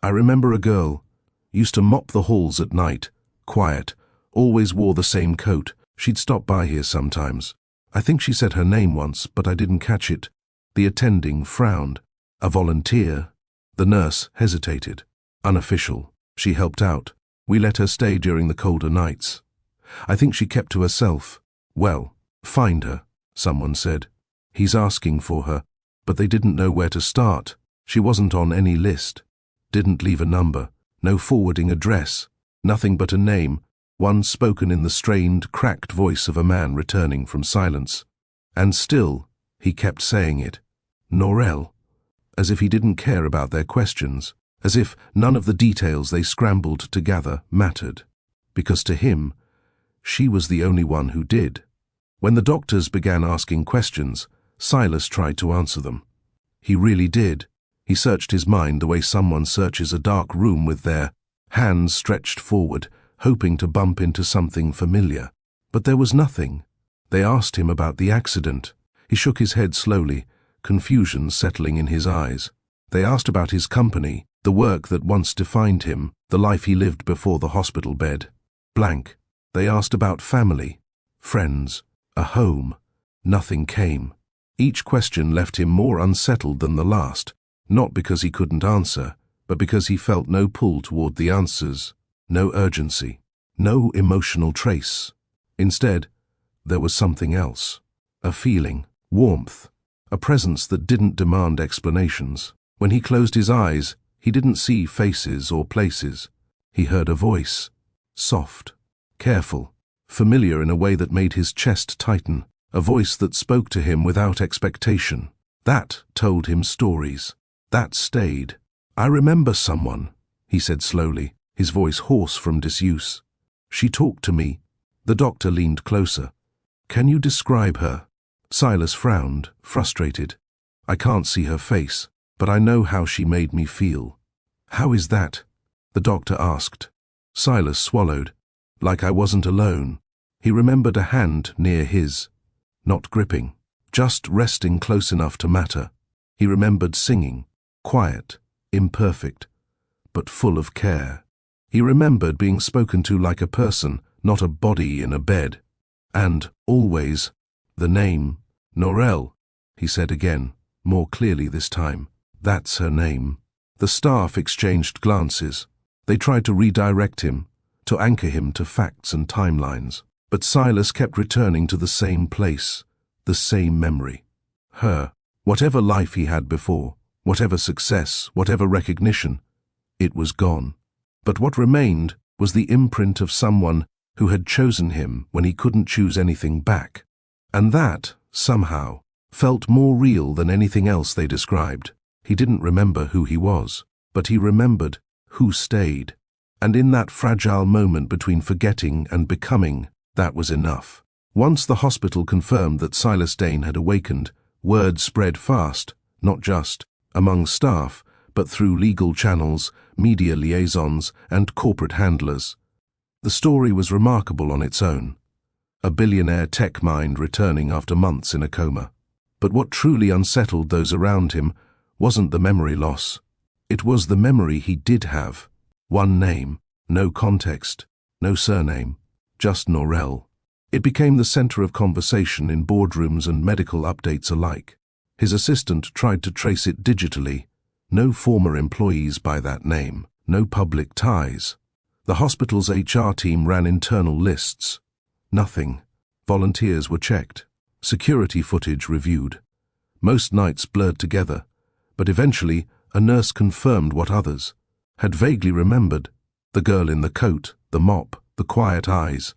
I remember a girl. Used to mop the halls at night. Quiet. Always wore the same coat. She'd stop by here sometimes. I think she said her name once, but I didn't catch it. The attending frowned. A volunteer? The nurse hesitated. Unofficial. She helped out. We let her stay during the colder nights. I think she kept to herself. Well, find her, someone said. He's asking for her, but they didn't know where to start. She wasn't on any list. Didn't leave a number. No forwarding address. Nothing but a name. One spoken in the strained, cracked voice of a man returning from silence. And still, he kept saying it. Norel. As if he didn't care about their questions. As if none of the details they scrambled to gather mattered. Because to him, she was the only one who did. When the doctors began asking questions, Silas tried to answer them. He really did. He searched his mind the way someone searches a dark room with their hands stretched forward, hoping to bump into something familiar. But there was nothing. They asked him about the accident. He shook his head slowly, confusion settling in his eyes. They asked about his company, the work that once defined him, the life he lived before the hospital bed. Blank. They asked about family, friends, a home. Nothing came. Each question left him more unsettled than the last, not because he couldn't answer, but because he felt no pull toward the answers. No urgency, no emotional trace. Instead, there was something else. A feeling, warmth, a presence that didn't demand explanations. When he closed his eyes, he didn't see faces or places. He heard a voice, soft, careful, familiar in a way that made his chest tighten, a voice that spoke to him without expectation. That told him stories. That stayed. I remember someone, he said slowly, his voice hoarse from disuse. She talked to me. The doctor leaned closer. Can you describe her? Silas frowned, frustrated. I can't see her face, but I know how she made me feel. How is that? The doctor asked. Silas swallowed. Like I wasn't alone. He remembered a hand near his. Not gripping, just resting close enough to matter. He remembered singing, quiet, imperfect, but full of care. He remembered being spoken to like a person, not a body in a bed. And, always, the name, Norel, he said again, more clearly this time. That's her name. The staff exchanged glances. They tried to redirect him, to anchor him to facts and timelines. But Silas kept returning to the same place, the same memory. Her. Whatever life he had before, whatever success, whatever recognition, it was gone. But what remained was the imprint of someone who had chosen him when he couldn't choose anything back. And that, somehow, felt more real than anything else they described. He didn't remember who he was, but he remembered who stayed. And in that fragile moment between forgetting and becoming, that was enough. Once the hospital confirmed that Silas Dane had awakened, word spread fast, not just among staff, but through legal channels, media liaisons, and corporate handlers. The story was remarkable on its own. A billionaire tech mind returning after months in a coma. But what truly unsettled those around him wasn't the memory loss. It was the memory he did have. One name, no context, no surname, just Norel. It became the center of conversation in boardrooms and medical updates alike. His assistant tried to trace it digitally. No former employees by that name, no public ties. The hospital's HR team ran internal lists. Nothing. Volunteers were checked. security footage reviewed. Most nights blurred together, but eventually a nurse confirmed what others had vaguely remembered. The girl in the coat, the mop, the quiet eyes.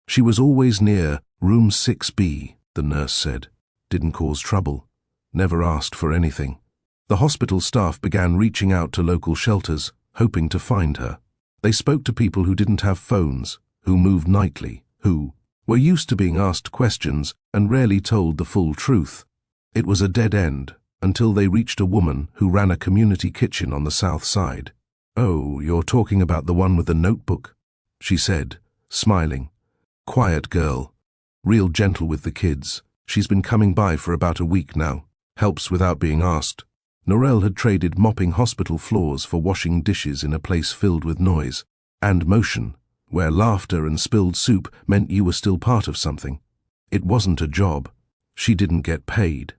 She was always near room 6B, the nurse said. Didn't cause trouble. Never asked for anything. The hospital staff began reaching out to local shelters, hoping to find her. They spoke to people who didn't have phones, who moved nightly, who were used to being asked questions and rarely told the full truth. It was a dead end until they reached a woman who ran a community kitchen on the south side. "Oh, you're talking about the one with the notebook," she said, smiling. "Quiet girl, real gentle with the kids. She's been coming by for about a week now. Helps without being asked." Norel had traded mopping hospital floors for washing dishes in a place filled with noise and motion, where laughter and spilled soup meant you were still part of something. It wasn't a job. She didn't get paid.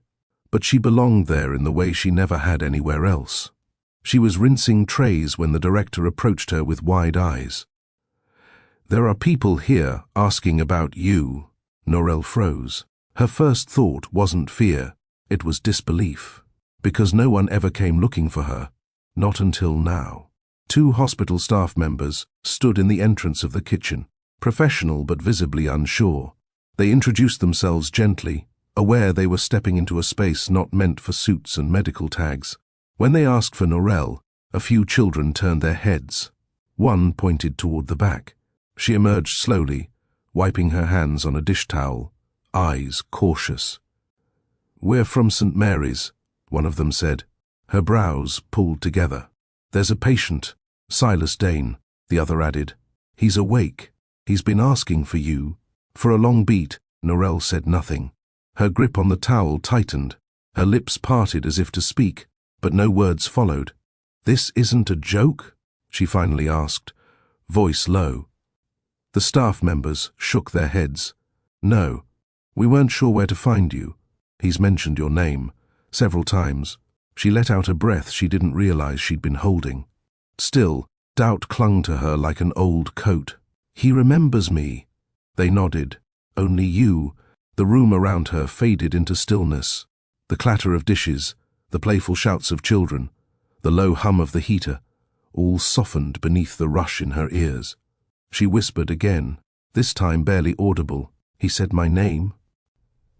But she belonged there in the way she never had anywhere else. She was rinsing trays when the director approached her with wide eyes. "There are people here asking about you." Norel froze. Her first thought wasn't fear, it was disbelief. Because no one ever came looking for her. Not until now. 2 hospital staff members stood in the entrance of the kitchen, professional but visibly unsure. They introduced themselves gently, aware they were stepping into a space not meant for suits and medical tags. When they asked for Norel, a few children turned their heads. One pointed toward the back. She emerged slowly, wiping her hands on a dish towel, eyes cautious. "We're from St. Mary's," one of them said, her brows pulled together. "There's a patient, Silas Dane," the other added. "He's awake. He's been asking for you." For a long beat, Norel said nothing. Her grip on the towel tightened, her lips parted as if to speak, but no words followed. "This isn't a joke?" she finally asked, voice low. The staff members shook their heads. "No, we weren't sure where to find you. He's mentioned your name several times." She let out a breath she didn't realize she'd been holding. Still, doubt clung to her like an old coat. "He remembers me." They nodded. "Only you." The room around her faded into stillness. The clatter of dishes, the playful shouts of children, the low hum of the heater, all softened beneath the rush in her ears. She whispered again, this time barely audible. "He said my name?"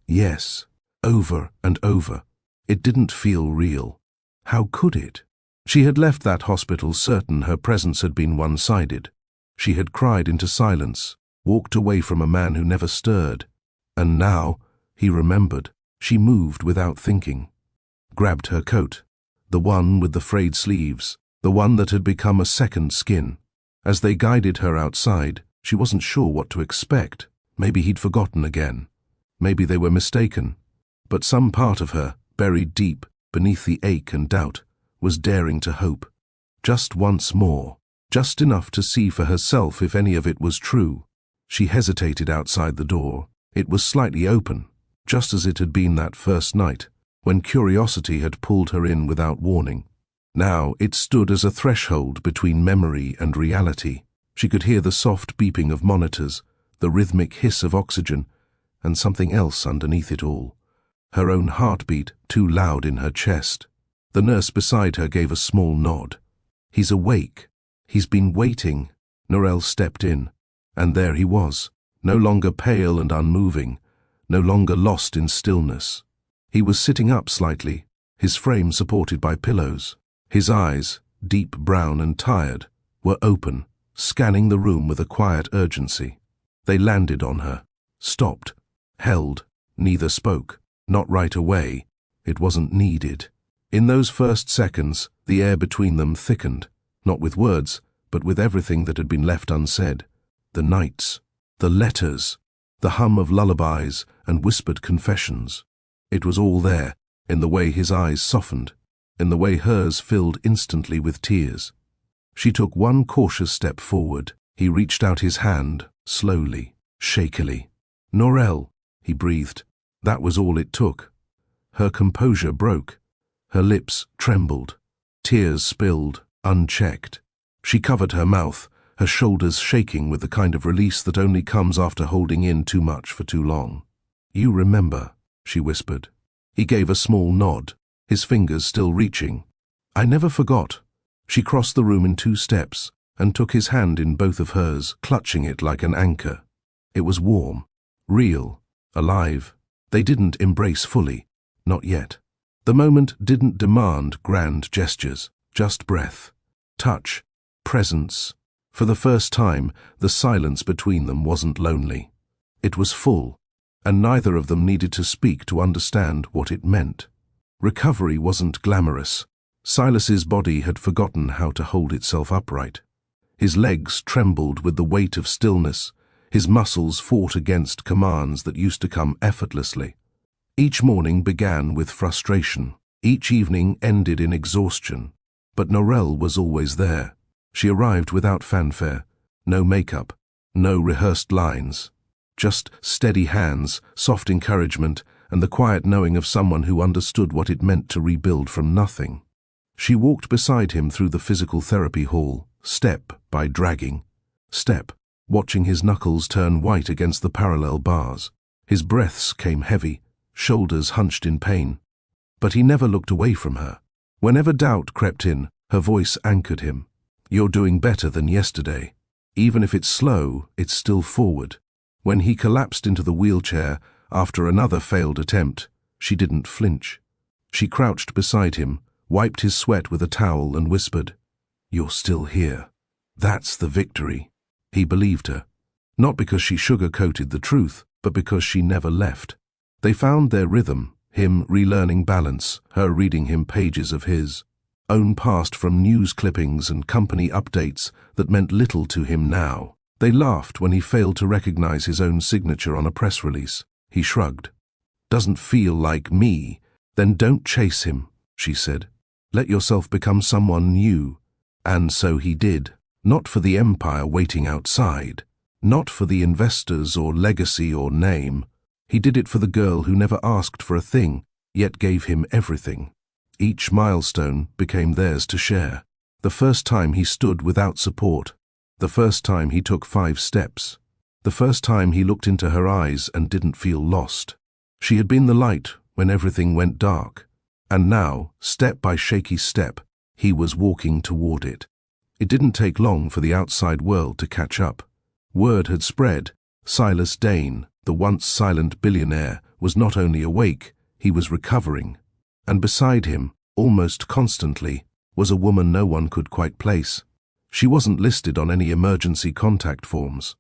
"Yes," over and over. It didn't feel real. How could it? She had left that hospital certain her presence had been one-sided. She had cried into silence, walked away from a man who never stirred. And now, he remembered, she moved without thinking. Grabbed her coat, the one with the frayed sleeves, the one that had become a second skin. As they guided her outside, she wasn't sure what to expect. Maybe he'd forgotten again. Maybe they were mistaken. But some part of her, buried deep beneath the ache and doubt, was daring to hope. Just once more, just enough to see for herself if any of it was true. She hesitated outside the door. It was slightly open, just as it had been that first night, when curiosity had pulled her in without warning. Now it stood as a threshold between memory and reality. She could hear the soft beeping of monitors, the rhythmic hiss of oxygen, and something else underneath it all. Her own heartbeat too loud in her chest. The nurse beside her gave a small nod. "He's awake. He's been waiting." Norel stepped in, and there he was, no longer pale and unmoving, no longer lost in stillness. He was sitting up slightly, his frame supported by pillows. His eyes, deep brown and tired, were open, scanning the room with a quiet urgency. They landed on her, stopped, held. Neither spoke. Not right away. It wasn't needed. In those first seconds, the air between them thickened, not with words, but with everything that had been left unsaid. The nights, the letters, the hum of lullabies and whispered confessions. It was all there, in the way his eyes softened, in the way hers filled instantly with tears. She took one cautious step forward. He reached out his hand, slowly, shakily. "Norel," he breathed. That was all it took. Her composure broke. Her lips trembled. Tears spilled, unchecked. She covered her mouth, her shoulders shaking with the kind of release that only comes after holding in too much for too long. "You remember," she whispered. He gave a small nod, his fingers still reaching. I never forgot. She crossed the room in 2 steps and took his hand in both of hers, clutching it like an anchor. It was warm, real, alive. They didn't embrace fully, not yet. The moment didn't demand grand gestures, just breath, touch, presence. For the first time, the silence between them wasn't lonely. It was full, and neither of them needed to speak to understand what it meant. Recovery wasn't glamorous. Silas's body had forgotten how to hold itself upright. His legs trembled with the weight of stillness. His muscles fought against commands that used to come effortlessly. Each morning began with frustration. Each evening ended in exhaustion. But Norelle was always there. She arrived without fanfare, no makeup, no rehearsed lines. Just steady hands, soft encouragement, and the quiet knowing of someone who understood what it meant to rebuild from nothing. She walked beside him through the physical therapy hall, step by dragging, step, watching his knuckles turn white against the parallel bars. His breaths came heavy, shoulders hunched in pain. But he never looked away from her. Whenever doubt crept in, her voice anchored him. You're doing better than yesterday. Even if it's slow, it's still forward. When he collapsed into the wheelchair after another failed attempt, she didn't flinch. She crouched beside him, wiped his sweat with a towel and whispered, "You're still here. That's the victory." He believed her. Not because she sugar-coated the truth, but because she never left. They found their rhythm, him relearning balance, her reading him pages of his own past from news clippings and company updates that meant little to him now. They laughed when he failed to recognize his own signature on a press release. He shrugged. "Doesn't feel like me. Then don't chase him," she said. "Let yourself become someone new." And so he did. Not for the empire waiting outside. Not for the investors or legacy or name. He did it for the girl who never asked for a thing, yet gave him everything. Each milestone became theirs to share. The first time he stood without support. The first time he took 5 steps. The first time he looked into her eyes and didn't feel lost. She had been the light when everything went dark. And now, step by shaky step, he was walking toward it. It didn't take long for the outside world to catch up. Word had spread. Silas Dane, the once silent billionaire, was not only awake, he was recovering. And beside him, almost constantly, was a woman no one could quite place. She wasn't listed on any emergency contact forms.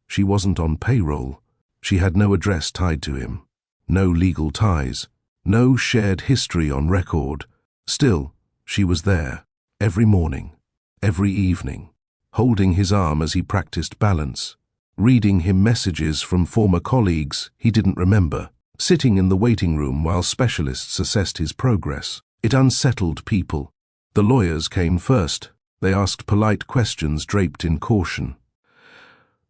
She wasn't on payroll. She had no address tied to him. No legal ties. No shared history on record. Still, she was there, every morning, every evening, holding his arm as he practiced balance, reading him messages from former colleagues he didn't remember, sitting in the waiting room while specialists assessed his progress. It unsettled people. The lawyers came first. They asked polite questions draped in caution.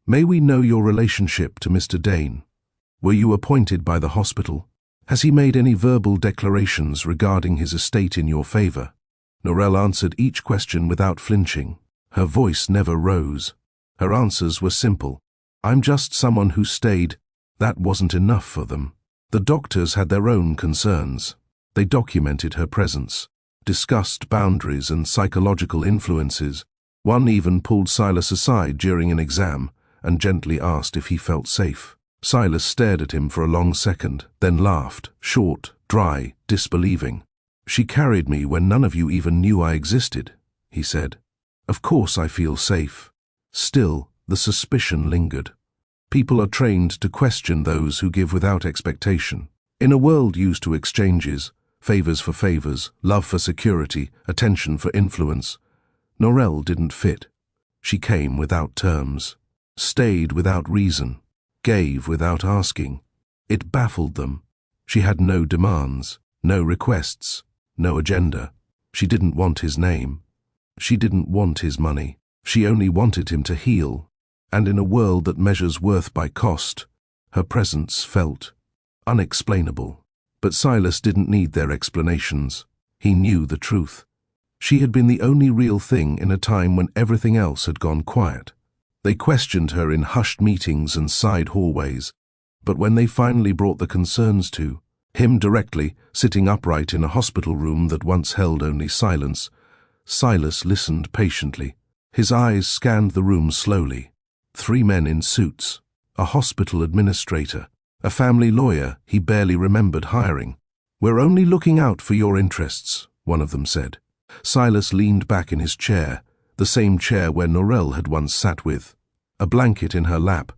"May we know your relationship to Mr. Dane? Were you appointed by the hospital? Has he made any verbal declarations regarding his estate in your favor?" Norelle answered each question without flinching. Her voice never rose. Her answers were simple. "I'm just someone who stayed." That wasn't enough for them. The doctors had their own concerns. They documented her presence, discussed boundaries and psychological influences. One even pulled Silas aside during an exam and gently asked if he felt safe. Silas stared at him for a long second, then laughed, short, dry, disbelieving. "She carried me when none of you even knew I existed," he said. "Of course I feel safe." Still, the suspicion lingered. People are trained to question those who give without expectation. In a world used to exchanges, favors for favors, love for security, attention for influence, Norelle didn't fit. She came without terms, stayed without reason, gave without asking. It baffled them. She had no demands, no requests, no agenda. She didn't want his name. She didn't want his money. She only wanted him to heal. And in a world that measures worth by cost, her presence felt unexplainable. But Silas didn't need their explanations. He knew the truth. She had been the only real thing in a time when everything else had gone quiet. They questioned her in hushed meetings and side hallways, but when they finally brought the concerns to, Him directly, sitting upright in a hospital room that once held only silence. Silas listened patiently. His eyes scanned the room slowly. 3 men in suits, a hospital administrator, a family lawyer he barely remembered hiring. "We're only looking out for your interests," one of them said. Silas leaned back in his chair, the same chair where Norelle had once sat with, a blanket in her lap,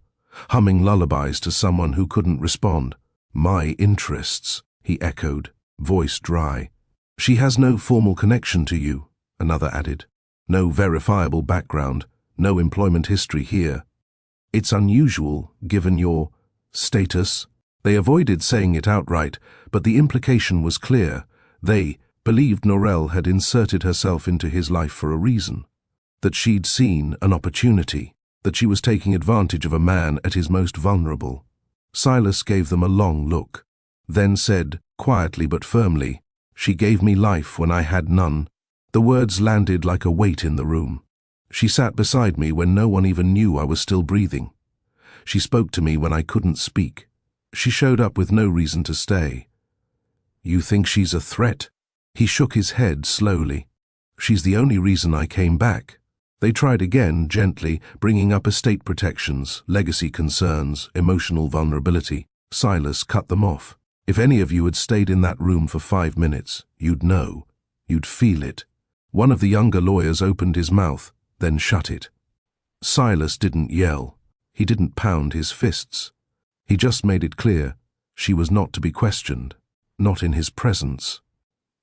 humming lullabies to someone who couldn't respond. "My interests," he echoed, voice dry. "She has no formal connection to you," another added. "No verifiable background, no employment history here. It's unusual, given your status." They avoided saying it outright, but the implication was clear. They believed Norelle had inserted herself into his life for a reason, that she'd seen an opportunity, that she was taking advantage of a man at his most vulnerable. Silas gave them a long look, then said, quietly but firmly, "She gave me life when I had none." The words landed like a weight in the room. She sat beside me when no one even knew I was still breathing. She spoke to me when I couldn't speak. She showed up with no reason to stay. "You think she's a threat?" He shook his head slowly. "She's the only reason I came back." They tried again, gently, bringing up estate protections, legacy concerns, emotional vulnerability. Silas cut them off. "If any of you had stayed in that room for 5 minutes, you'd know. You'd feel it." One of the younger lawyers opened his mouth, then shut it. Silas didn't yell. He didn't pound his fists. He just made it clear she was not to be questioned, not in his presence,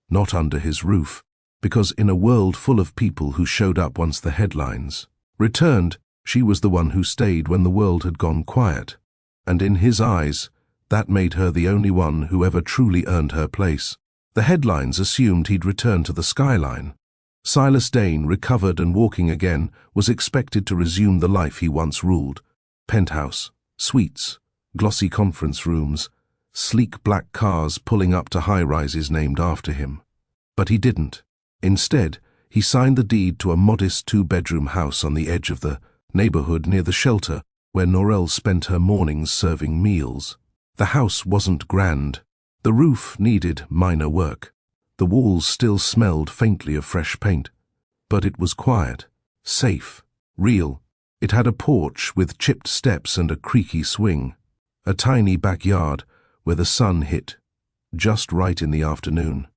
not under his roof, because in a world full of people who showed up once the headlines returned, she was the one who stayed when the world had gone quiet. And in his eyes, that made her the only one who ever truly earned her place. The headlines assumed he'd returned to the skyline. Silas Dane, recovered and walking again, was expected to resume the life he once ruled. Penthouse, suites, glossy conference rooms, sleek black cars pulling up to high-rises named after him. But he didn't. Instead, he signed the deed to a modest 2-bedroom house on the edge of the neighborhood near the shelter where Norelle spent her mornings serving meals. The house wasn't grand. The roof needed minor work. The walls still smelled faintly of fresh paint. But it was quiet, safe, real. It had a porch with chipped steps and a creaky swing. A tiny backyard where the sun hit just right in the afternoon.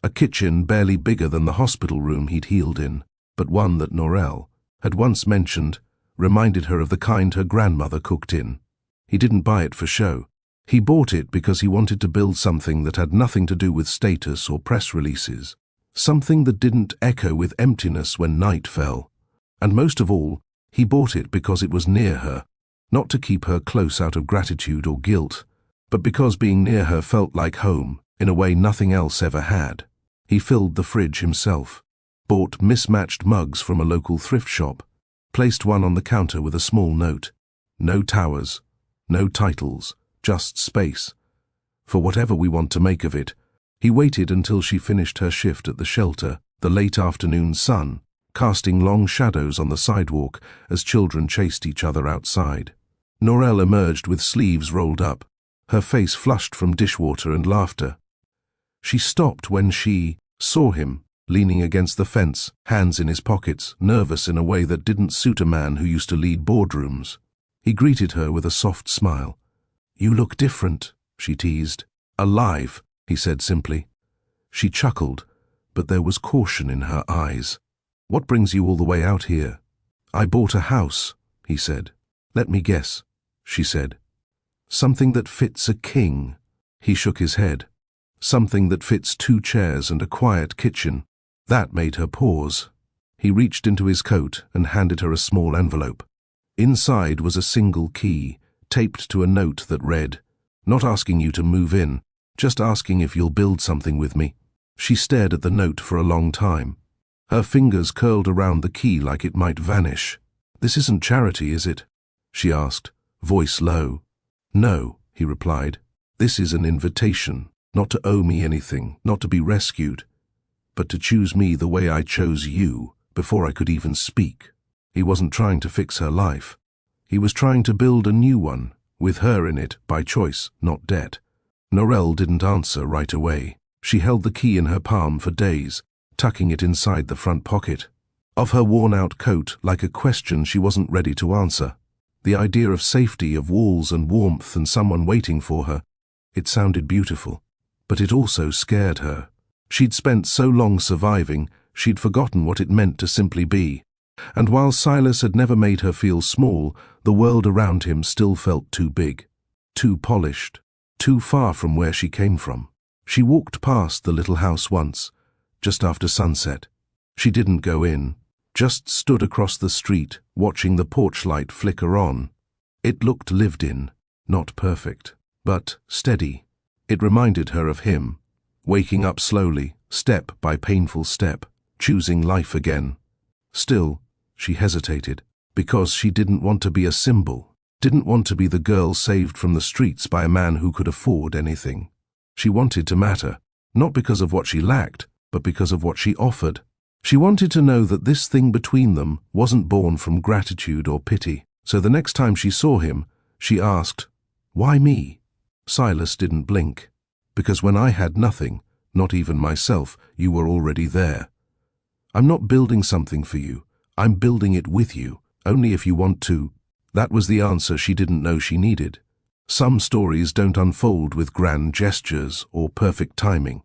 A kitchen barely bigger than the hospital room he'd healed in, but one that Norelle had once mentioned reminded her of the kind her grandmother cooked in. He didn't buy it for show. He bought it because he wanted to build something that had nothing to do with status or press releases, something that didn't echo with emptiness when night fell. And most of all, he bought it because it was near her, not to keep her close out of gratitude or guilt, but because being near her felt like home in a way nothing else ever had. He filled the fridge himself, bought mismatched mugs from a local thrift shop, placed one on the counter with a small note. No towers, no titles, just space. For whatever we want to make of it. He waited until she finished her shift at the shelter, the late afternoon sun, casting long shadows on the sidewalk as children chased each other outside. Norelle emerged with sleeves rolled up, her face flushed from dishwater and laughter. She stopped when she saw him, leaning against the fence, hands in his pockets, nervous in a way that didn't suit a man who used to lead boardrooms. He greeted her with a soft smile. "You look different," she teased. "Alive," he said simply. She chuckled, but there was caution in her eyes. "What brings you all the way out here?" "I bought a house," he said. "Let me guess," she said. "Something that fits a king." He shook his head. "Something that fits 2 chairs and a quiet kitchen." That made her pause. He reached into his coat and handed her a small envelope. Inside was a single key, taped to a note that read, "Not asking you to move in, just asking if you'll build something with me." She stared at the note for a long time. Her fingers curled around the key like it might vanish. "This isn't charity, is it?" she asked, voice low. "No," he replied. "This is an invitation, not to owe me anything, not to be rescued, but to choose me the way I chose you before I could even speak." He wasn't trying to fix her life. He was trying to build a new one, with her in it by choice, not debt. Norelle didn't answer right away. She held the key in her palm for days, tucking it inside the front pocket of her worn-out coat like a question she wasn't ready to answer. The idea of safety, of walls and warmth and someone waiting for her, it sounded beautiful, but it also scared her. She'd spent so long surviving, she'd forgotten what it meant to simply be. And while Silas had never made her feel small, the world around him still felt too big, too polished, too far from where she came from. She walked past the little house once, just after sunset. She didn't go in, just stood across the street, watching the porch light flicker on. It looked lived in, not perfect, but steady. It reminded her of him, waking up slowly, step by painful step, choosing life again. Still, she hesitated, because she didn't want to be a symbol, didn't want to be the girl saved from the streets by a man who could afford anything. She wanted to matter, not because of what she lacked, but because of what she offered. She wanted to know that this thing between them wasn't born from gratitude or pity. So the next time she saw him, she asked, "Why me?" Silas didn't blink. "Because when I had nothing, not even myself, you were already there. I'm not building something for you. I'm building it with you, only if you want to." That was the answer she didn't know she needed. Some stories don't unfold with grand gestures or perfect timing.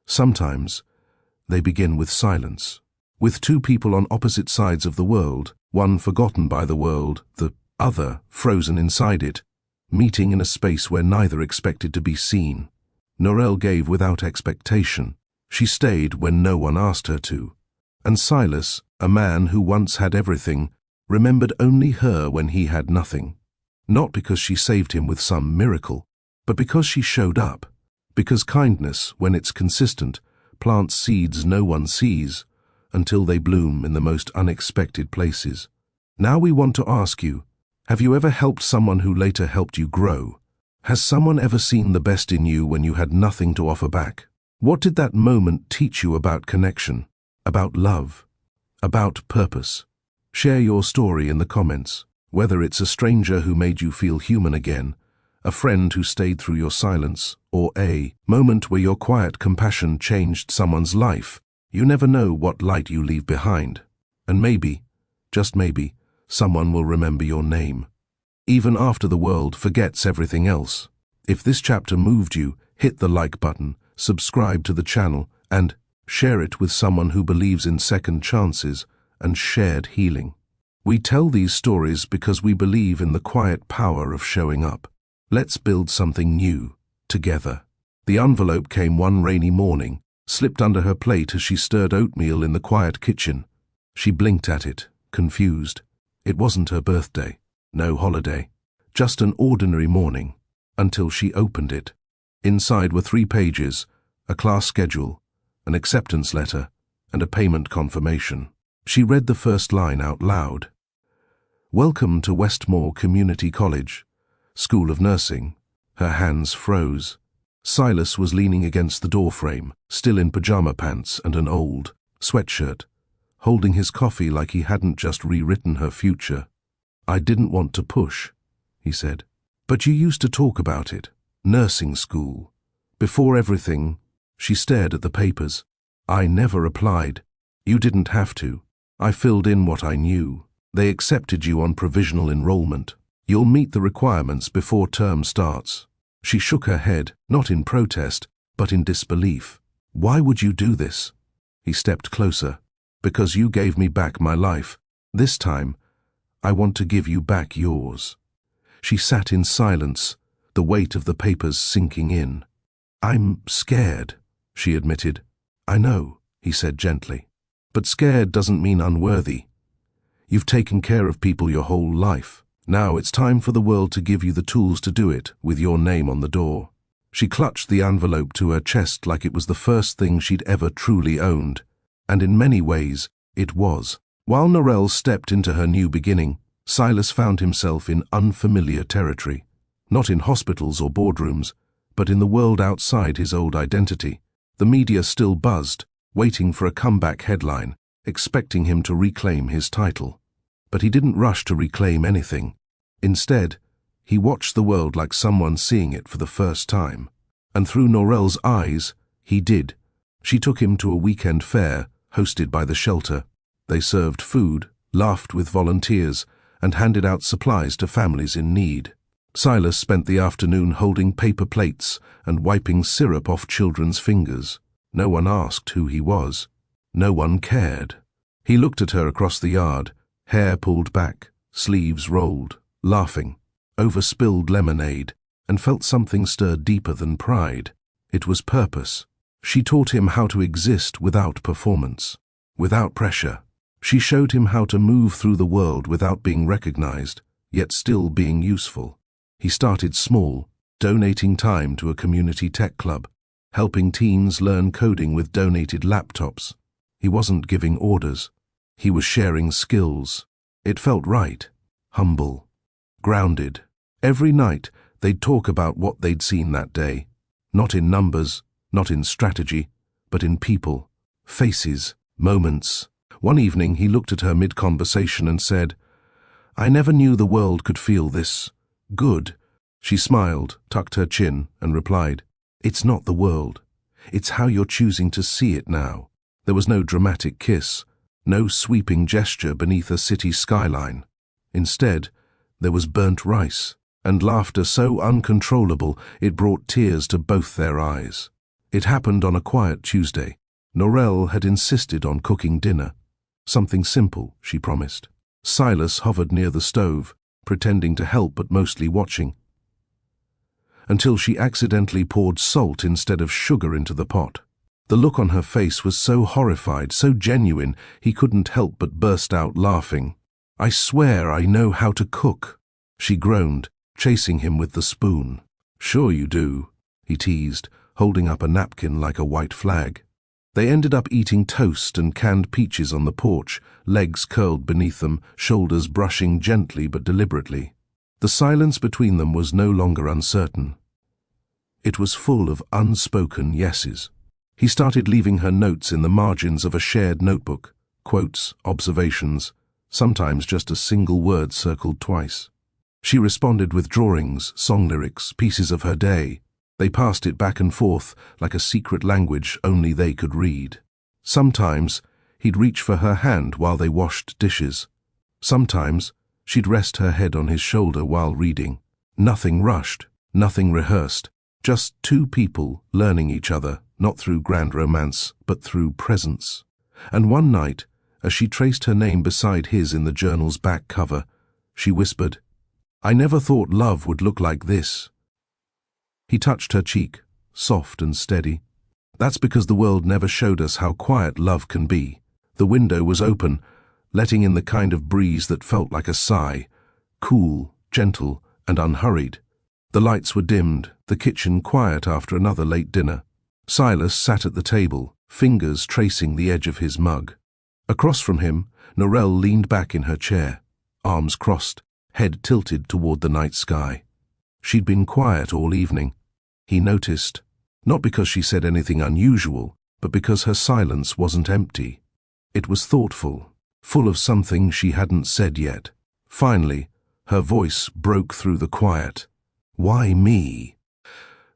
Sometimes they begin with silence, with two people on opposite sides of the world, one forgotten by the world, the other frozen inside it, meeting in a space where neither expected to be seen. Norelle gave without expectation. She stayed when no one asked her to. And Silas, a man who once had everything, remembered only her when he had nothing. Not because she saved him with some miracle, but because she showed up. Because kindness, when it's consistent, plants seeds no one sees until they bloom in the most unexpected places. Now we want to ask you, have you ever helped someone who later helped you grow? Has someone ever seen the best in you when you had nothing to offer back? What did that moment teach you about connection, about love, about purpose? Share your story in the comments, whether it's a stranger who made you feel human again, a friend who stayed through your silence, or a moment where your quiet compassion changed someone's life. You never know what light you leave behind. And maybe, just maybe, someone will remember your name, even after the world forgets everything else. If this chapter moved you, hit the like button, subscribe to the channel, and share it with someone who believes in second chances and shared healing. We tell these stories because we believe in the quiet power of showing up. Let's build something new, together. The envelope came one rainy morning, slipped under her plate as she stirred oatmeal in the quiet kitchen. She blinked at it, confused. It wasn't her birthday, no holiday, just an ordinary morning, until she opened it. Inside were 3 pages, a class schedule, an acceptance letter, and a payment confirmation. She read the first line out loud. "Welcome to Westmore Community College, School of Nursing." Her hands froze. Silas was leaning against the doorframe, still in pajama pants and an old sweatshirt, holding his coffee like he hadn't just rewritten her future. "I didn't want to push," he said. "But you used to talk about it. Nursing school. Before everything." She stared at the papers. "I never applied. You didn't have to. I filled in what I knew. They accepted you on provisional enrollment. You'll meet the requirements before term starts." She shook her head, not in protest, but in disbelief. "Why would you do this?" He stepped closer. "Because you gave me back my life. This time, I want to give you back yours." She sat in silence, the weight of the papers sinking in. "I'm scared," she admitted. "I know," he said gently. "But scared doesn't mean unworthy. You've taken care of people your whole life. Now it's time for the world to give you the tools to do it, with your name on the door." She clutched the envelope to her chest like it was the first thing she'd ever truly owned. And in many ways, it was. While Norelle stepped into her new beginning, Silas found himself in unfamiliar territory. Not in hospitals or boardrooms, but in the world outside his old identity. The media still buzzed, waiting for a comeback headline, expecting him to reclaim his title. But he didn't rush to reclaim anything. Instead, he watched the world like someone seeing it for the first time. And through Norel's eyes, he did. She took him to a weekend fair, hosted by the shelter. They served food, laughed with volunteers, and handed out supplies to families in need. Silas spent the afternoon holding paper plates and wiping syrup off children's fingers. No one asked who he was. No one cared. He looked at her across the yard, hair pulled back, sleeves rolled, laughing, over spilled lemonade, and felt something stir deeper than pride. It was purpose. She taught him how to exist without performance, without pressure. She showed him how to move through the world without being recognized, yet still being useful. He started small, donating time to a community tech club, helping teens learn coding with donated laptops. He wasn't giving orders. He was sharing skills. It felt right, humble, grounded. Every night, they'd talk about what they'd seen that day. Not in numbers, not in strategy, but in people, faces, moments. One evening, he looked at her mid-conversation and said, "I never knew the world could feel this good." She smiled, tucked her chin, and replied, "It's not the world. It's how you're choosing to see it now." There was no dramatic kiss, no sweeping gesture beneath a city skyline. Instead, there was burnt rice, and laughter so uncontrollable it brought tears to both their eyes. It happened on a quiet Tuesday. Norel had insisted on cooking dinner. Something simple, she promised. Silas hovered near the stove, pretending to help but mostly watching, until she accidentally poured salt instead of sugar into the pot. The look on her face was so horrified, so genuine, he couldn't help but burst out laughing. "I swear I know how to cook," she groaned, chasing him with the spoon. "Sure you do," he teased, holding up a napkin like a white flag. They ended up eating toast and canned peaches on the porch, legs curled beneath them, shoulders brushing gently but deliberately. The silence between them was no longer uncertain. It was full of unspoken yeses. He started leaving her notes in the margins of a shared notebook, quotes, observations, sometimes just a single word circled twice. She responded with drawings, song lyrics, pieces of her day. They passed it back and forth like a secret language only they could read. Sometimes he'd reach for her hand while they washed dishes. Sometimes she'd rest her head on his shoulder while reading. Nothing rushed, nothing rehearsed, just two people learning each other, not through grand romance, but through presence. And one night, as she traced her name beside his in the journal's back cover, she whispered, "I never thought love would look like this." He touched her cheek, soft and steady. "That's because the world never showed us how quiet love can be." The window was open, letting in the kind of breeze that felt like a sigh, cool, gentle, and unhurried. The lights were dimmed, the kitchen quiet after another late dinner. Silas sat at the table, fingers tracing the edge of his mug. Across from him, Norel leaned back in her chair, arms crossed, head tilted toward the night sky. She'd been quiet all evening. He noticed, not because she said anything unusual, but because her silence wasn't empty. It was thoughtful, full of something she hadn't said yet. Finally, her voice broke through the quiet. "Why me?"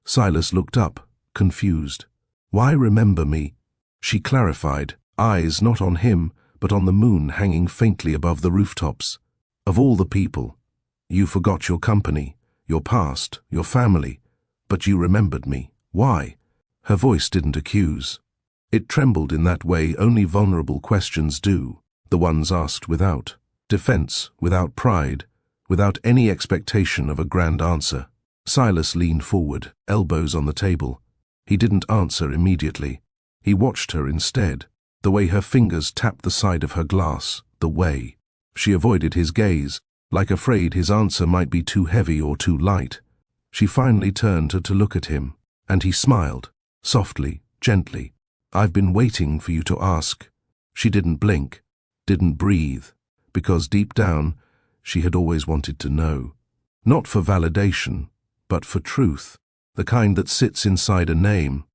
Silas looked up, confused. "Why remember me?" She clarified, eyes not on him, but on the moon hanging faintly above the rooftops. "Of all the people, you forgot your company, your past, your family, but you remembered me. Why?" Her voice didn't accuse. It trembled in that way only vulnerable questions do, the ones asked without defense, without pride, without any expectation of a grand answer. Silas leaned forward, elbows on the table. He didn't answer immediately. He watched her instead, the way her fingers tapped the side of her glass, the way. She avoided his gaze, like afraid his answer might be too heavy or too light. She finally turned to look at him, and he smiled, softly, gently. "I've been waiting for you to ask." She didn't blink, didn't breathe, because deep down, she had always wanted to know. Not for validation, but for truth, the kind that sits inside a name.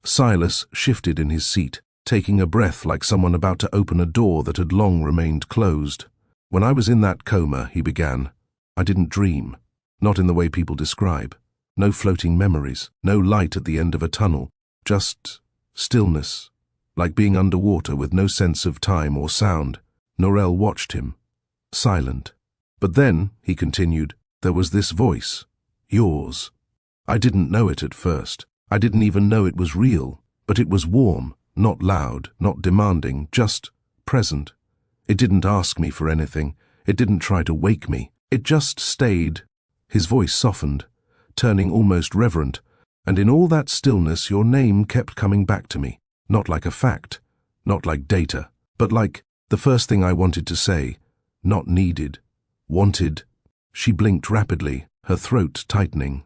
Silas shifted in his seat, taking a breath like someone about to open a door that had long remained closed. "When I was in that coma," he began, "I didn't dream. Not in the way people describe. no floating memories, no light at the end of a tunnel, just stillness, like being underwater with no sense of time or sound. Norel watched him, silent. But then, he continued, there was this voice, yours. I didn't know it at first. I didn't even know it was real, but it was warm, not loud, not demanding, just present. It didn't ask me for anything. It didn't try to wake me. It just stayed. His voice softened, turning almost reverent, and in all that stillness your name kept coming back to me, not like a fact, not like data, but like the first thing I wanted to say, not needed, wanted. She blinked rapidly, her throat tightening.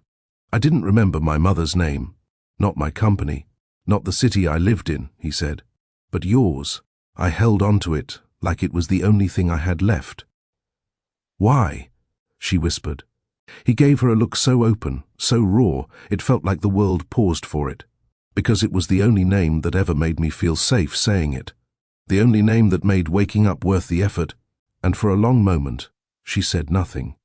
I didn't remember my mother's name, not my company, not the city I lived in, he said, but yours. I held onto it like it was the only thing I had left. Why? She whispered. He gave her a look so open, so raw, it felt like the world paused for it. Because it was the only name that ever made me feel safe saying it. The only name that made waking up worth the effort. And for a long moment, she said nothing.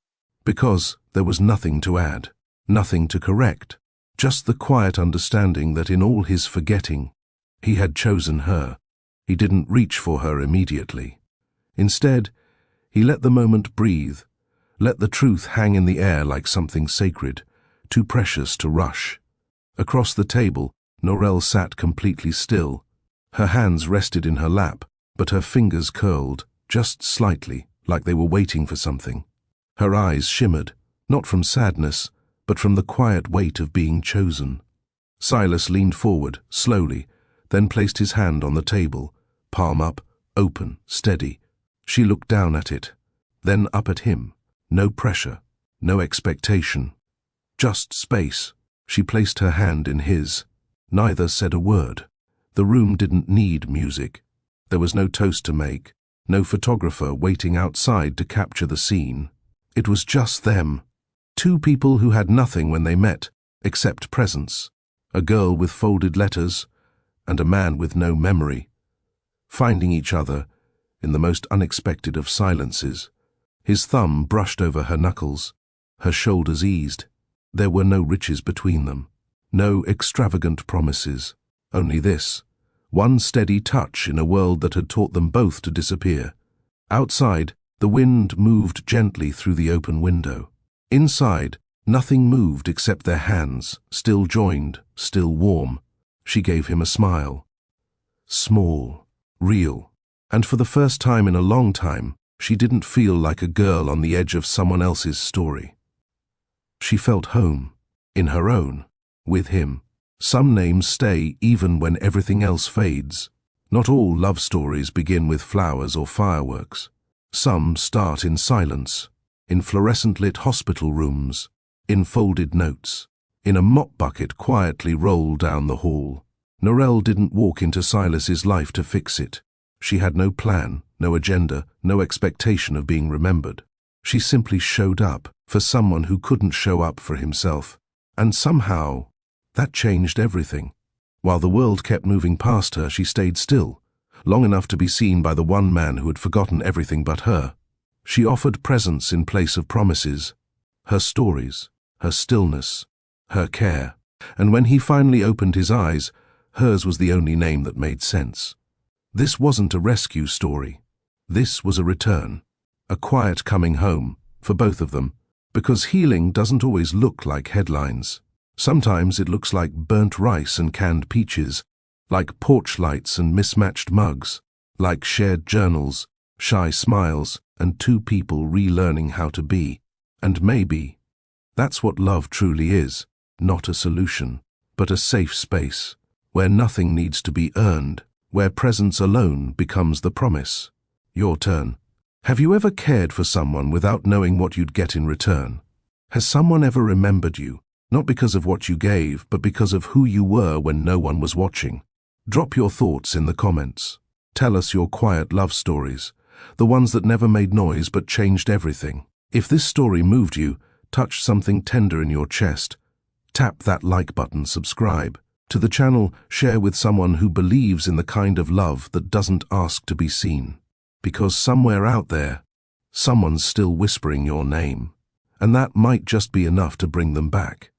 Because there was nothing to add, nothing to correct. Just the quiet understanding that in all his forgetting, he had chosen her. He didn't reach for her immediately. Instead, he let the moment breathe, let the truth hang in the air like something sacred, too precious to rush. Across the table, Norel sat completely still. Her hands rested in her lap, but her fingers curled, just slightly, like they were waiting for something. Her eyes shimmered, not from sadness, but from the quiet weight of being chosen. Silas leaned forward, slowly, then placed his hand on the table, palm up, open, steady. She looked down at it, then up at him. No pressure, no expectation. Just space. She placed her hand in his. Neither said a word. The room didn't need music. There was no toast to make, no photographer waiting outside to capture the scene. It was just them. Two people who had nothing when they met, except presence. A girl with folded letters, and a man with no memory. Finding each other in the most unexpected of silences. His thumb brushed over her knuckles. Her shoulders eased. There were no riches between them. No extravagant promises. Only this. One steady touch in a world that had taught them both to disappear. Outside, the wind moved gently through the open window. Inside, nothing moved except their hands, still joined, still warm. She gave him a smile. Small, real, and for the first time in a long time, she didn't feel like a girl on the edge of someone else's story. She felt home, in her own, with him. Some names stay even when everything else fades. Not all love stories begin with flowers or fireworks. Some start in silence, in fluorescent-lit hospital rooms, in folded notes, in a mop bucket quietly rolled down the hall. Norel didn't walk into Silas's life to fix it. She had no plan, no agenda, no expectation of being remembered. She simply showed up for someone who couldn't show up for himself. And somehow, that changed everything. While the world kept moving past her, she stayed still, long enough to be seen by the one man who had forgotten everything but her. She offered presence in place of promises, her stories, her stillness, her care. And when he finally opened his eyes, hers was the only name that made sense. This wasn't a rescue story. This was a return, a quiet coming home, for both of them, because healing doesn't always look like headlines. Sometimes it looks like burnt rice and canned peaches, like porch lights and mismatched mugs, like shared journals, shy smiles, and two people relearning how to be. And maybe that's what love truly is, not a solution, but a safe space, where nothing needs to be earned, where presence alone becomes the promise. Your turn. Have you ever cared for someone without knowing what you'd get in return? Has someone ever remembered you, not because of what you gave, but because of who you were when no one was watching? Drop your thoughts in the comments. Tell us your quiet love stories, the ones that never made noise but changed everything. If this story moved you, touched something tender in your chest, tap that like button, subscribe to the channel, share with someone who believes in the kind of love that doesn't ask to be seen. Because somewhere out there, someone's still whispering your name, and that might just be enough to bring them back.